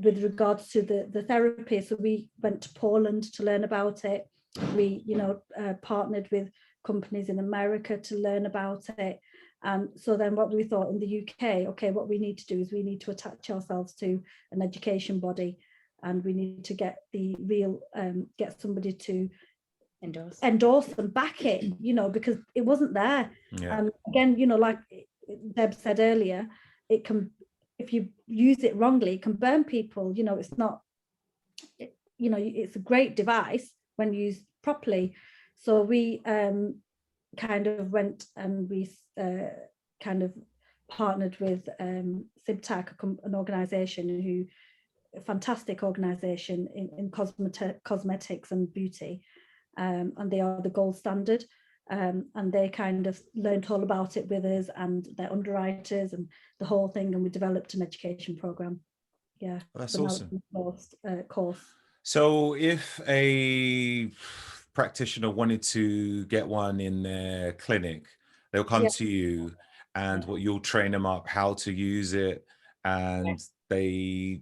Speaker 2: with regards to the therapy. So we went to Poland to learn about it. We, you know, partnered with companies in America to learn about it. And so then what we thought in the UK, okay, what we need to do is we need to attach ourselves to an education body, and we need to get the real, get somebody to endorse and back it, you know, because it wasn't there. And again, you know, like Deb said earlier, it can, if you use it wrongly, it can burn people. You know, it's not, you know, it's a great device when used properly. So we kind of went and we kind of partnered with SIBTAC, an organization who, a fantastic organization in cosmetics and beauty, and they are the gold standard, and they kind of learned all about it with us and their underwriters and the whole thing, and we developed an education program. Yeah,
Speaker 1: that's
Speaker 2: so
Speaker 1: awesome.
Speaker 2: Course.
Speaker 1: So if a practitioner wanted to get one in their clinic, they'll come to you, and what you'll train them up how to use it, and they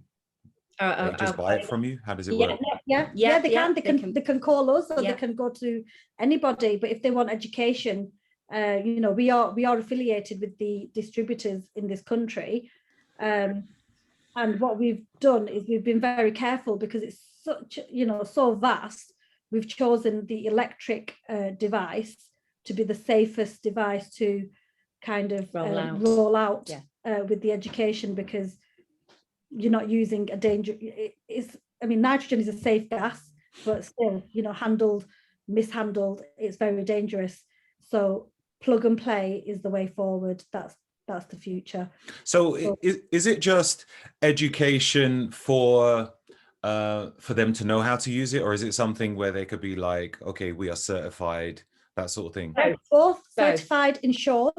Speaker 1: just buy it from you. How does it work?
Speaker 2: They can call us, or they can go to anybody. But if they want education, you know, we are affiliated with the distributors in this country, and what we've done is we've been very careful, because it's such, you know, so vast. We've chosen the electric device to be the safest device to kind of roll out with the education, because you're not using a danger. I mean, nitrogen is a safe gas, but still, you know, mishandled, it's very dangerous. So plug and play is the way forward. That's the future.
Speaker 1: So is it just education for them to know how to use it, or is it something where they could be like, okay, we are certified, that sort of thing?
Speaker 2: Both certified, insured.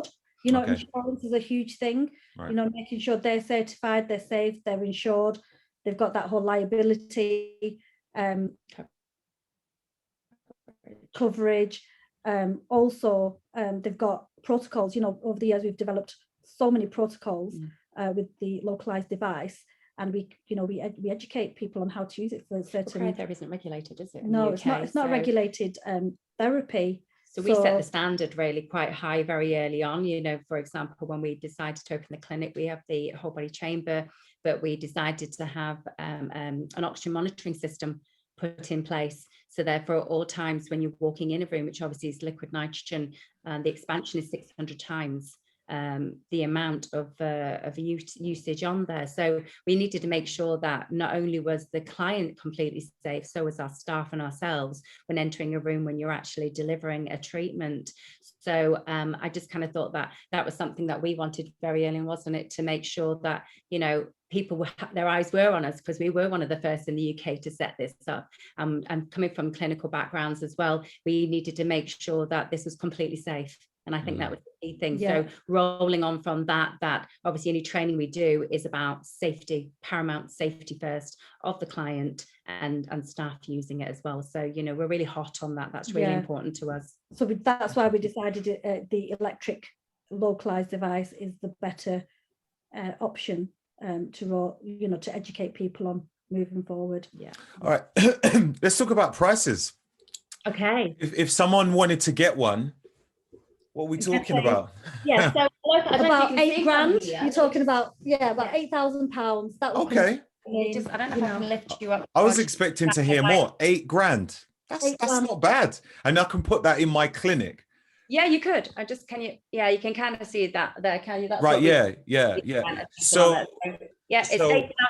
Speaker 2: You know, insurance is a huge thing. Right. You know, making sure they're certified, they're safe, they're insured, they've got that whole liability coverage. Also, they've got protocols. You know, over the years we've developed so many protocols with the localized device, and we educate people on how to use it for certain.
Speaker 3: Cryotherapy isn't regulated, is it?
Speaker 2: No, it's not. It's not regulated therapy.
Speaker 3: So we set the standard really quite high very early on. You know, for example, when we decided to open the clinic, we have the whole body chamber, but we decided to have an oxygen monitoring system put in place. So therefore, at all times when you're walking in a room, which obviously is liquid nitrogen, the expansion is 600 times the amount of usage on there. So we needed to make sure that not only was the client completely safe, so was our staff and ourselves when entering a room when you're actually delivering a treatment. So I just kind of thought that was something that we wanted very early, wasn't it, to make sure that, you know, people their eyes were on us, because we were one of the first in the UK to set this up. And coming from clinical backgrounds as well, we needed to make sure that this was completely safe. And I think that was the key thing. So rolling on from that obviously any training we do is about safety, paramount safety first of the client and staff using it as well. So, you know, we're really hot on that. That's really important to us.
Speaker 2: So that's why we decided the electric localized device is the better option to educate people on moving forward. Yeah.
Speaker 1: All right. Let's talk about prices.
Speaker 3: Okay.
Speaker 1: If someone wanted to get one, what are we talking about?
Speaker 2: Yeah, so about £8,000. You're talking about about £8,000. That was
Speaker 1: okay.
Speaker 3: I don't know if I can lift you up.
Speaker 1: I was expecting to hear more. £8,000. That's not bad, and I can put that in my clinic.
Speaker 3: Yeah, you could. You can kind of see that there, can you? That's
Speaker 1: right. Yeah. So
Speaker 3: it's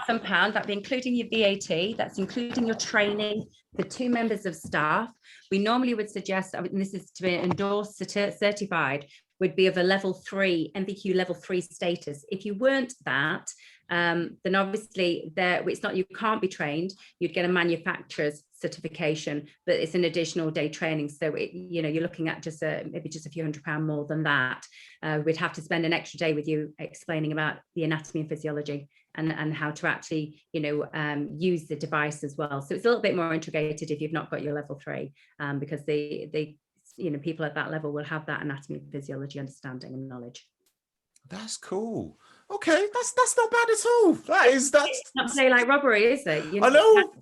Speaker 3: £8,000. That'd be including your VAT. That's including your training for 2 members of staff. We normally would suggest, and this is to be endorsed, certified, would be of a level 3, NVQ level 3 status. If you weren't that, then obviously it's not, you can't be trained. You'd get a manufacturer's certification, but it's an additional day training. So you're looking at just maybe just a few £100 more than that. We'd have to spend an extra day with you explaining about the anatomy and physiology and how to actually, use the device as well. So it's a little bit more integrated if you've not got your level 3, because they people at that level will have that anatomy and physiology understanding and knowledge.
Speaker 1: That's cool. Okay, that's not bad at all. That's
Speaker 3: not daylight robbery, is it?
Speaker 1: I know.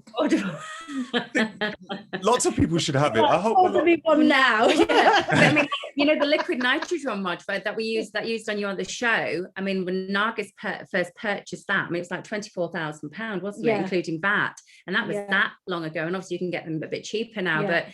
Speaker 1: Lots of people should have it. I hope
Speaker 2: one now.
Speaker 3: Yeah. I mean, the liquid nitrogen mod that used on you on the show. I mean, when Nargis first purchased that, I mean, it was like £24,000, wasn't it, including VAT? And that was that long ago. And obviously, you can get them a bit cheaper now, but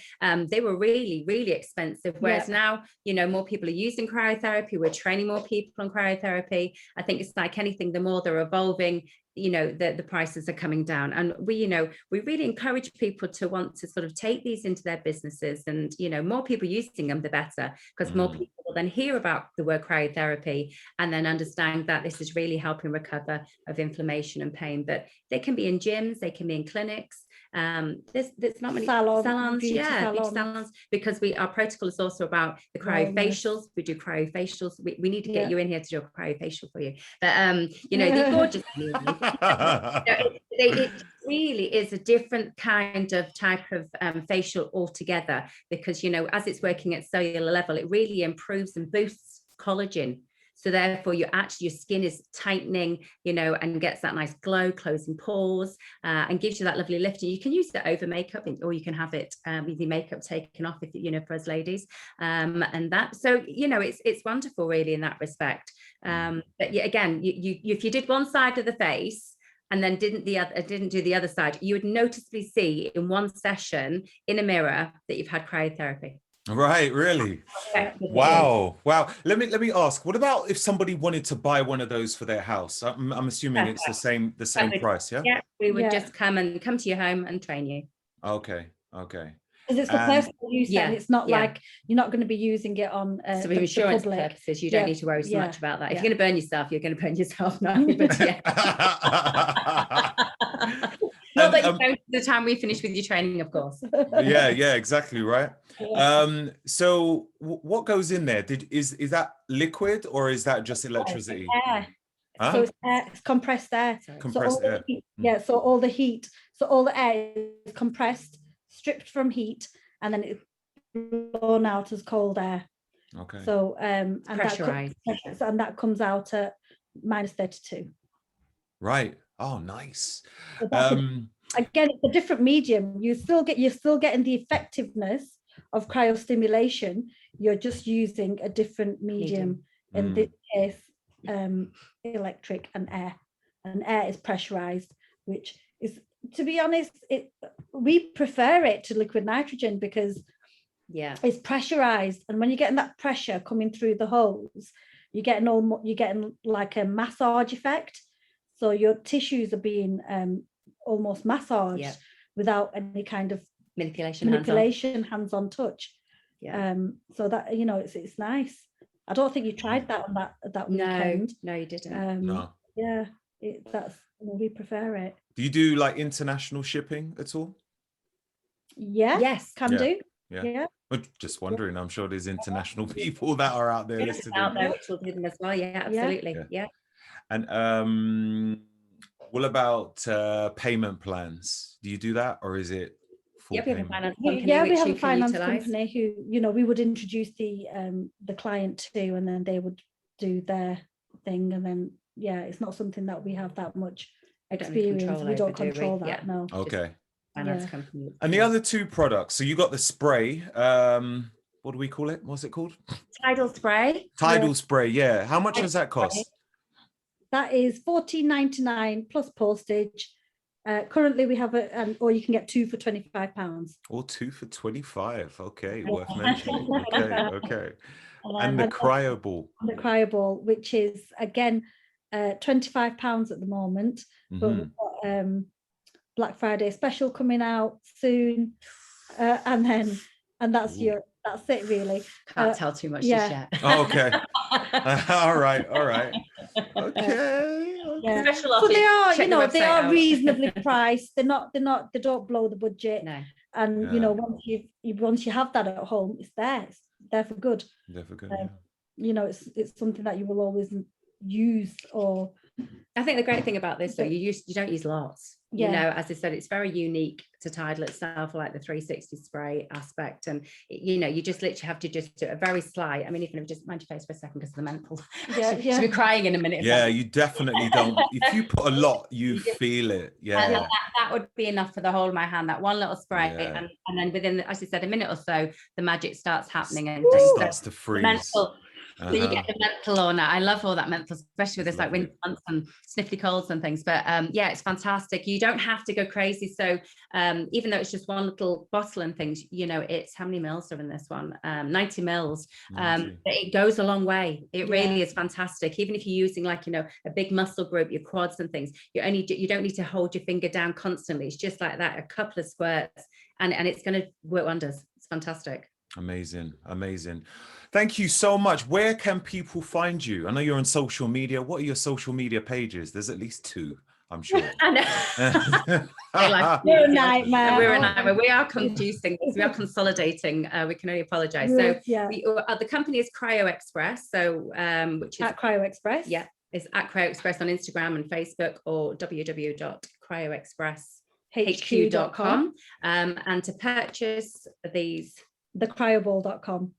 Speaker 3: they were really, really expensive. Whereas now, more people are using cryotherapy. We're training more people on cryotherapy. I think it's like anything, the more they're evolving, the prices are coming down. And we really encourage people to want to sort of take these into their businesses, and more people using them, the better, because more people will then hear about the word cryotherapy and then understand that this is really helping recover of inflammation and pain. But they can be in gyms, they can be in clinics. There's not many salons, salons, because our protocol is also about the cryofacials. We do cryofacials. We need to get you in here to do a cryofacial for you. But they're gorgeous. It really is a different kind of type of facial altogether, because as it's working at cellular level, it really improves and boosts collagen. So therefore, your skin is tightening, and gets that nice glow, closing pores, and gives you that lovely lift. And you can use it over makeup, or you can have it with your makeup taken off, if for us ladies, and that. So it's wonderful, really, in that respect. But again, if you did one side of the face and then didn't do the other side, you would noticeably see in one session in a mirror that you've had cryotherapy.
Speaker 1: Right, really? Wow. Let me ask, what about if somebody wanted to buy one of those for their house? I'm assuming it's the same price, yeah?
Speaker 3: Yeah, we would just come to your home and train you.
Speaker 1: Okay.
Speaker 2: Because it's for personal use, and it's not like you're not going to be using it on
Speaker 3: so for insurance purposes, you don't need to worry so much about that. If you're going to burn yourself, you're going to burn yourself now. But not that you know the time we finish with your training, of course.
Speaker 1: Yeah, exactly, right. So what goes in there? Is that liquid, or is that just electricity?
Speaker 2: Air. Huh? So it's compressed air.
Speaker 1: Compressed air.
Speaker 2: So all the heat, all the air is compressed, stripped from heat, and then it's blown out as cold air.
Speaker 1: Okay.
Speaker 2: So
Speaker 3: pressurized,
Speaker 2: and that comes out at -32.
Speaker 1: Right. Oh, nice.
Speaker 2: So again, it's a different medium. You're still getting the effectiveness of cryostimulation. You're just using a different medium. In this case, electric and air. And air is pressurized, which is, to be honest, we prefer it to liquid nitrogen because it's pressurized, and when you're getting that pressure coming through the holes, you're getting like a massage effect. So your tissues are being almost massaged without any kind of manipulation, hands-on touch. So that it's nice. I don't think you tried that on that weekend.
Speaker 3: No, you didn't.
Speaker 1: No.
Speaker 2: Yeah, we prefer it.
Speaker 1: Do you do like international shipping at all?
Speaker 2: Yeah. Yes, can do.
Speaker 1: Yeah. I'm just wondering. I'm sure there's international people that are out there listening.
Speaker 3: Out there, which will do them as well. Yeah, absolutely. Yeah.
Speaker 1: And what about payment plans? Do you do that, or is it full payment?
Speaker 2: We have a finance company who we would introduce the client to, and then they would do their thing, and then it's not something that we have that much experience. We don't control that. No.
Speaker 1: Okay.
Speaker 3: Finance company.
Speaker 1: And the other two products. So you got the spray. What do we call it? What's it called?
Speaker 3: Tidal spray.
Speaker 1: Tidal spray. Yeah. How much does that cost?
Speaker 2: That is $14.99 plus postage. Currently, we have or you can get 2 for £25.
Speaker 1: Or 2 for £25. Okay, worth mentioning. Okay. And the cryo ball.
Speaker 2: The cryo ball, which is again £25 at the moment, but we've got Black Friday special coming out soon, and that's it really.
Speaker 3: Can't tell too much just yet.
Speaker 1: Oh, okay. All right. Okay.
Speaker 2: Yeah. So they are, they are reasonably priced. They don't blow the budget.
Speaker 3: No.
Speaker 2: And once you have that at home, it's there for good.
Speaker 1: They're for good.
Speaker 2: It's something that you will always use or
Speaker 3: I think the great thing about this, though, you don't use lots.
Speaker 2: Yeah.
Speaker 3: You know, as I said, it's very unique to Tidal itself, like the 360 spray aspect. And, you know, you just literally have to just do a very slight, I mean, even if just mind your face for a second because of the mental.
Speaker 2: Yeah,
Speaker 3: She'll be crying in a minute.
Speaker 1: Yeah, you definitely don't. If you put a lot, you feel it. Yeah.
Speaker 3: And that would be enough for the whole of my hand, that one little spray.
Speaker 1: Yeah.
Speaker 3: And then within, as I said, a minute or so, the magic starts happening. And
Speaker 1: It
Speaker 3: things.
Speaker 1: starts to freeze.
Speaker 3: So you get the mental on. I love all that mental, especially with this like winter months and sniffly colds and things. But yeah, it's fantastic. You don't have to go crazy. So even though it's just one little bottle and things, you know, it's how many mils are in this one? 90 mils. But it goes a long way. It really is fantastic. Even if you're using like, you know, a big muscle group, your quads and things, you don't need to hold your finger down constantly. It's just like that, a couple of squirts, and it's going to work wonders. It's fantastic.
Speaker 1: Amazing. Thank you so much. Where can people find you? I know you're on social media. What are your social media pages? There's at least 2, I'm sure.
Speaker 3: I know.
Speaker 2: We're a nightmare.
Speaker 3: We're a nightmare. We are confusing this. We are consolidating. We can only apologize. So the company is Cryo Express. So which is
Speaker 2: at Cryo Express.
Speaker 3: Yeah, it's at Cryo Express on Instagram and Facebook, or www.cryoexpresshq.com. And to purchase these,
Speaker 2: thecryoball.com.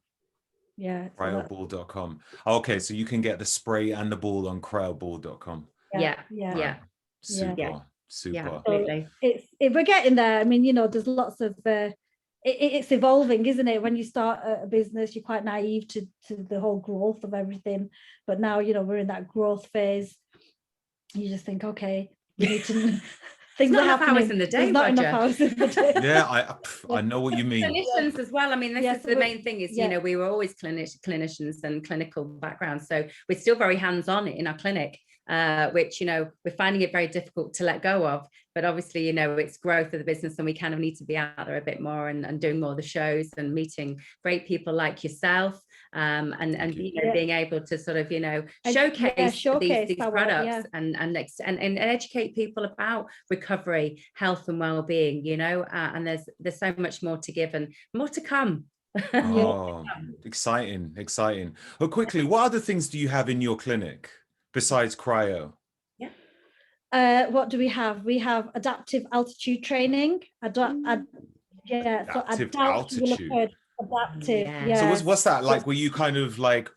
Speaker 2: Yeah.
Speaker 1: Cryoball.com. Okay, so you can get the spray and the ball on cryoball.com.
Speaker 3: Yeah.
Speaker 1: Super.
Speaker 3: Yeah,
Speaker 2: absolutely. We're getting there. I mean, you know, there's lots of it's evolving, isn't it? When you start a business, you're quite naive to the whole growth of everything. But now, you know, we're in that growth phase. You just think, okay, we need to things are happening.
Speaker 3: Hours in the day,
Speaker 2: not enough hours in the day.
Speaker 1: Yeah, I know what you mean.
Speaker 3: Clinicians as well. I mean, this is the main thing is, you know, we were always clinicians and clinical backgrounds. So we're still very hands-on in our clinic, which, you know, we're finding it very difficult to let go of. But obviously, you know, it's growth of the business and we kind of need to be out there a bit more and doing more of the shows and meeting great people like yourself, and you know, being able to sort of, you know, showcase these products and educate people about recovery, health and well-being, you know, and there's so much more to give and more to come.
Speaker 1: Oh, exciting. Well, quickly, what other things do you have in your clinic besides cryo?
Speaker 2: What do we have? We have adaptive altitude training. Adaptive
Speaker 1: altitude. So what's that like? Were you kind of like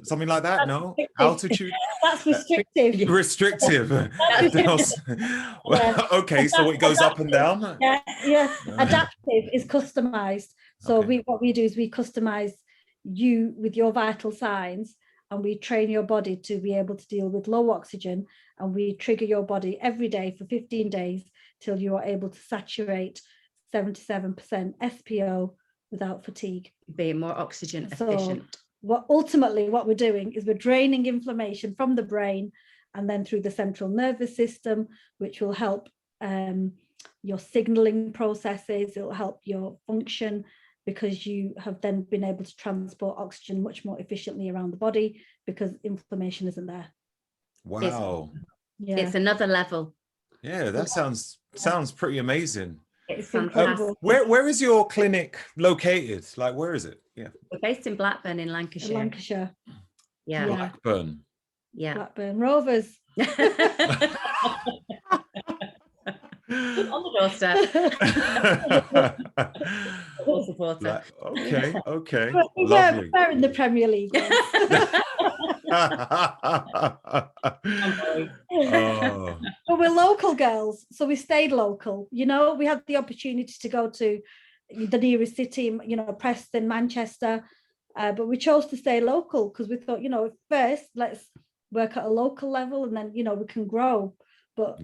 Speaker 1: something like that? No, altitude.
Speaker 2: That's restrictive.
Speaker 1: Restrictive. Okay, so it goes up and down.
Speaker 2: Yeah. Adaptive is customized. So what we do is we customize you with your vital signs, and we train your body to be able to deal with low oxygen, and we trigger your body every day for 15 days till you are able to saturate 77% SPO without fatigue.
Speaker 3: Being more oxygen efficient.
Speaker 2: What we're doing is we're draining inflammation from the brain and then through the central nervous system, which will help your signaling processes. It'll help your function, because you have then been able to transport oxygen much more efficiently around the body because inflammation isn't there.
Speaker 1: Wow.
Speaker 3: It's another level.
Speaker 1: Yeah, that sounds pretty amazing.
Speaker 3: It's fantastic.
Speaker 1: Where is your clinic located? Like, where is it? Yeah.
Speaker 3: We're based in Blackburn in Lancashire. Yeah.
Speaker 1: Blackburn.
Speaker 3: Yeah.
Speaker 2: Blackburn Rovers.
Speaker 3: On the doorstep.
Speaker 1: Okay.
Speaker 2: We're in the Premier League. But we're local girls, so we stayed local. You know, we had the opportunity to go to the nearest city, you know, Preston, Manchester, but we chose to stay local because we thought, you know, first let's work at a local level and then, you know, we can grow. But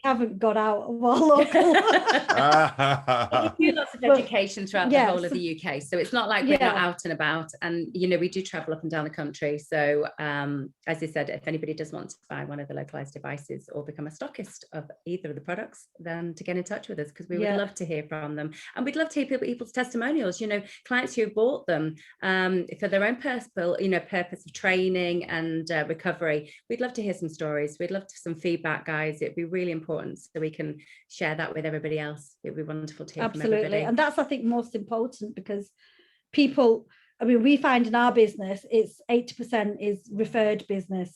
Speaker 2: haven't got out of our local.
Speaker 3: We do lots of education throughout the whole of the UK, so it's not like we're not out and about. And you know, we do travel up and down the country. So as I said, if anybody does want to buy one of the localized devices or become a stockist of either of the products, then to get in touch with us, because we would love to hear from them, and we'd love to hear people's testimonials. You know, clients who have bought them for their own personal, you know, purpose of training and recovery. We'd love to hear some stories. We'd love to some feedback, guys. It'd be really important so we can share that with everybody else. It'd be wonderful to hear from everybody.
Speaker 2: And that's, I think, most important, because people, I mean, we find in our business it's 80% is referred business.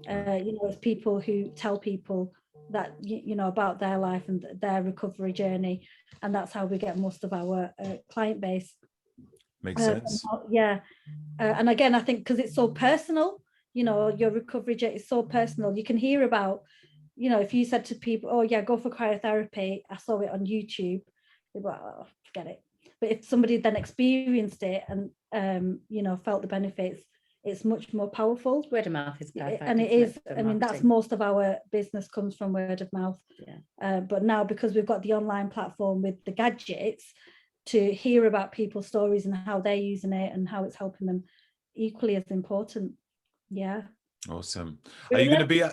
Speaker 2: You know, it's people who tell people that, you know, about their life and their recovery journey, and that's how we get most of our client base.
Speaker 1: Makes sense.
Speaker 2: Yeah. And again, I think because it's so personal, you know, your recovery journey is so personal. You can hear about, you know, if you said to people, oh yeah, go for cryotherapy, I saw it on YouTube, they'd be like, oh, forget it. But if somebody then experienced it and, you know, felt the benefits, it's much more powerful.
Speaker 3: Word of mouth is perfect.
Speaker 2: And it is, I mean, that's most of our business comes from word of mouth.
Speaker 3: Yeah.
Speaker 2: But now, because we've got the online platform with the gadgets, to hear about people's stories and how they're using it and how it's helping them, equally as important. Yeah.
Speaker 1: Awesome. Are you going to be at...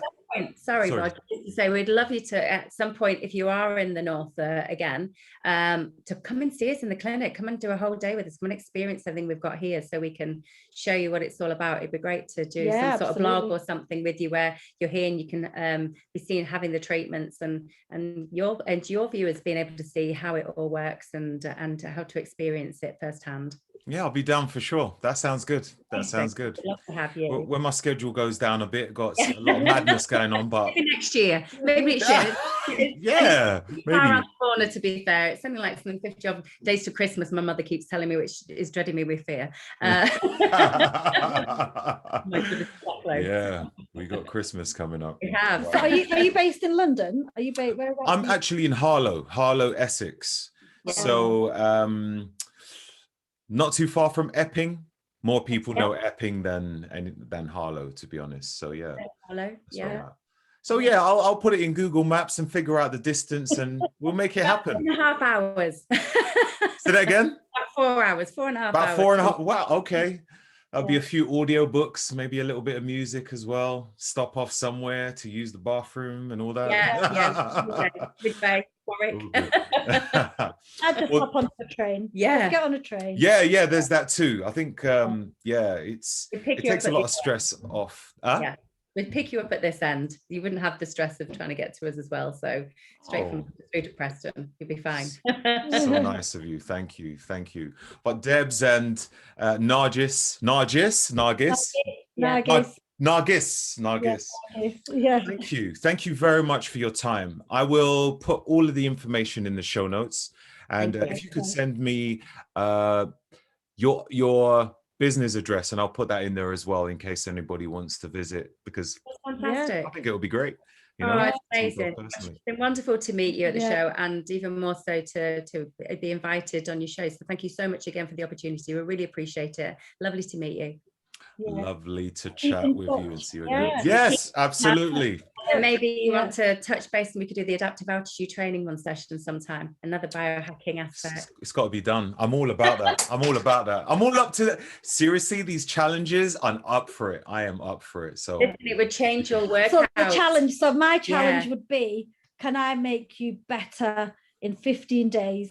Speaker 3: Sorry, Roger, just to say we'd love you to at some point, if you are in the north again, to come and see us in the clinic. Come and do a whole day with us. Come and experience everything we've got here, so we can show you what it's all about. It'd be great to do some sort of blog or something with you where you're here and you can be seen having the treatments and your viewers being able to see how it all works and how to experience it firsthand.
Speaker 1: Yeah, I'll be down for sure. That sounds good. That sounds good.
Speaker 3: I'd love to have you.
Speaker 1: When my schedule goes down a bit, got a lot of madness going on, but
Speaker 3: maybe next year. Maybe next year.
Speaker 1: Yeah, maybe.
Speaker 3: Around the corner, to be fair. It's something like 50 odd days to Christmas. My mother keeps telling me, which is dreading me with fear.
Speaker 1: Yeah, we got Christmas coming up.
Speaker 3: We have.
Speaker 2: So are you based in London? Are you based?
Speaker 1: I'm actually in Harlow, Essex. Yeah. So not too far from Epping. More people know Epping than Harlow, to be honest. So yeah.
Speaker 3: Harlow, yeah.
Speaker 1: Right. So yeah, I'll put it in Google Maps and figure out the distance, and we'll make it happen.
Speaker 3: 4.5 hours.
Speaker 1: Say that again?
Speaker 3: About 4 hours, 4.5 hours.
Speaker 1: About 4.5. Wow. Okay. There'll be a few audio books, maybe a little bit of music as well. Stop off somewhere to use the bathroom and all that.
Speaker 3: Yeah. Good day, Warwick.
Speaker 2: I'd just hop on the train.
Speaker 3: Yeah.
Speaker 2: Let's get on a train.
Speaker 1: Yeah, there's that too. I think, it takes a lot of stress off.
Speaker 3: Yeah, we'd pick you up at this end. You wouldn't have the stress of trying to get to us as well. So straight from through to Preston, you'll be fine.
Speaker 1: So nice of you. Thank you. But Debs and Nargis.
Speaker 2: Yeah.
Speaker 1: Thank you very much for your time. I will put all of the information in the show notes, and if you could send me your business address, and I'll put that in there as well in case anybody wants to visit, because
Speaker 3: fantastic.
Speaker 1: I think it would be great. You
Speaker 3: know,
Speaker 1: know,
Speaker 3: it's amazing. It's been wonderful to meet you at the show, and even more so to be invited on your show. So thank you so much again for the opportunity. We really appreciate it. Lovely to meet you.
Speaker 1: Lovely to chat with you and see you again. Yes, absolutely.
Speaker 3: And maybe you want to touch base and we could do the adaptive altitude training one session sometime. Another biohacking aspect. It's
Speaker 1: got to be done. I'm all about that. I'm all up to that. Seriously, these challenges, I'm up for it. I am up for it. So
Speaker 3: it would change your workout.
Speaker 2: So the challenge. So my challenge would be, can I make you better in 15 days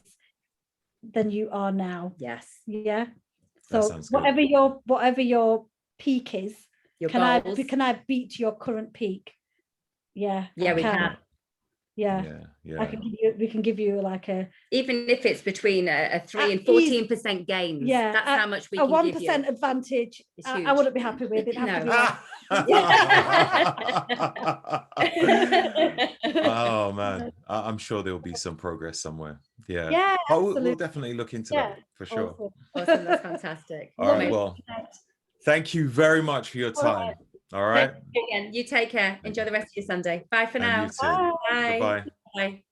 Speaker 2: than you are now?
Speaker 3: Yes.
Speaker 2: Yeah. So whatever your peak is, can I beat your current peak? Yeah.
Speaker 3: Yeah, we can.
Speaker 2: Yeah. We can give you like a,
Speaker 3: even if it's between a 3 and 14% gains. Yeah, that's how much we can give you. A 1%
Speaker 2: advantage. I wouldn't be happy with it.
Speaker 1: Oh man, I'm sure there'll be some progress somewhere.
Speaker 2: Yeah,
Speaker 1: we'll definitely look into that for sure.
Speaker 3: Awesome, that's fantastic.
Speaker 1: All right, well, thank you very much for your time. All right.
Speaker 3: Again, you take care. Enjoy the rest of your Sunday. Bye for now.
Speaker 1: Bye.
Speaker 3: Bye. Bye.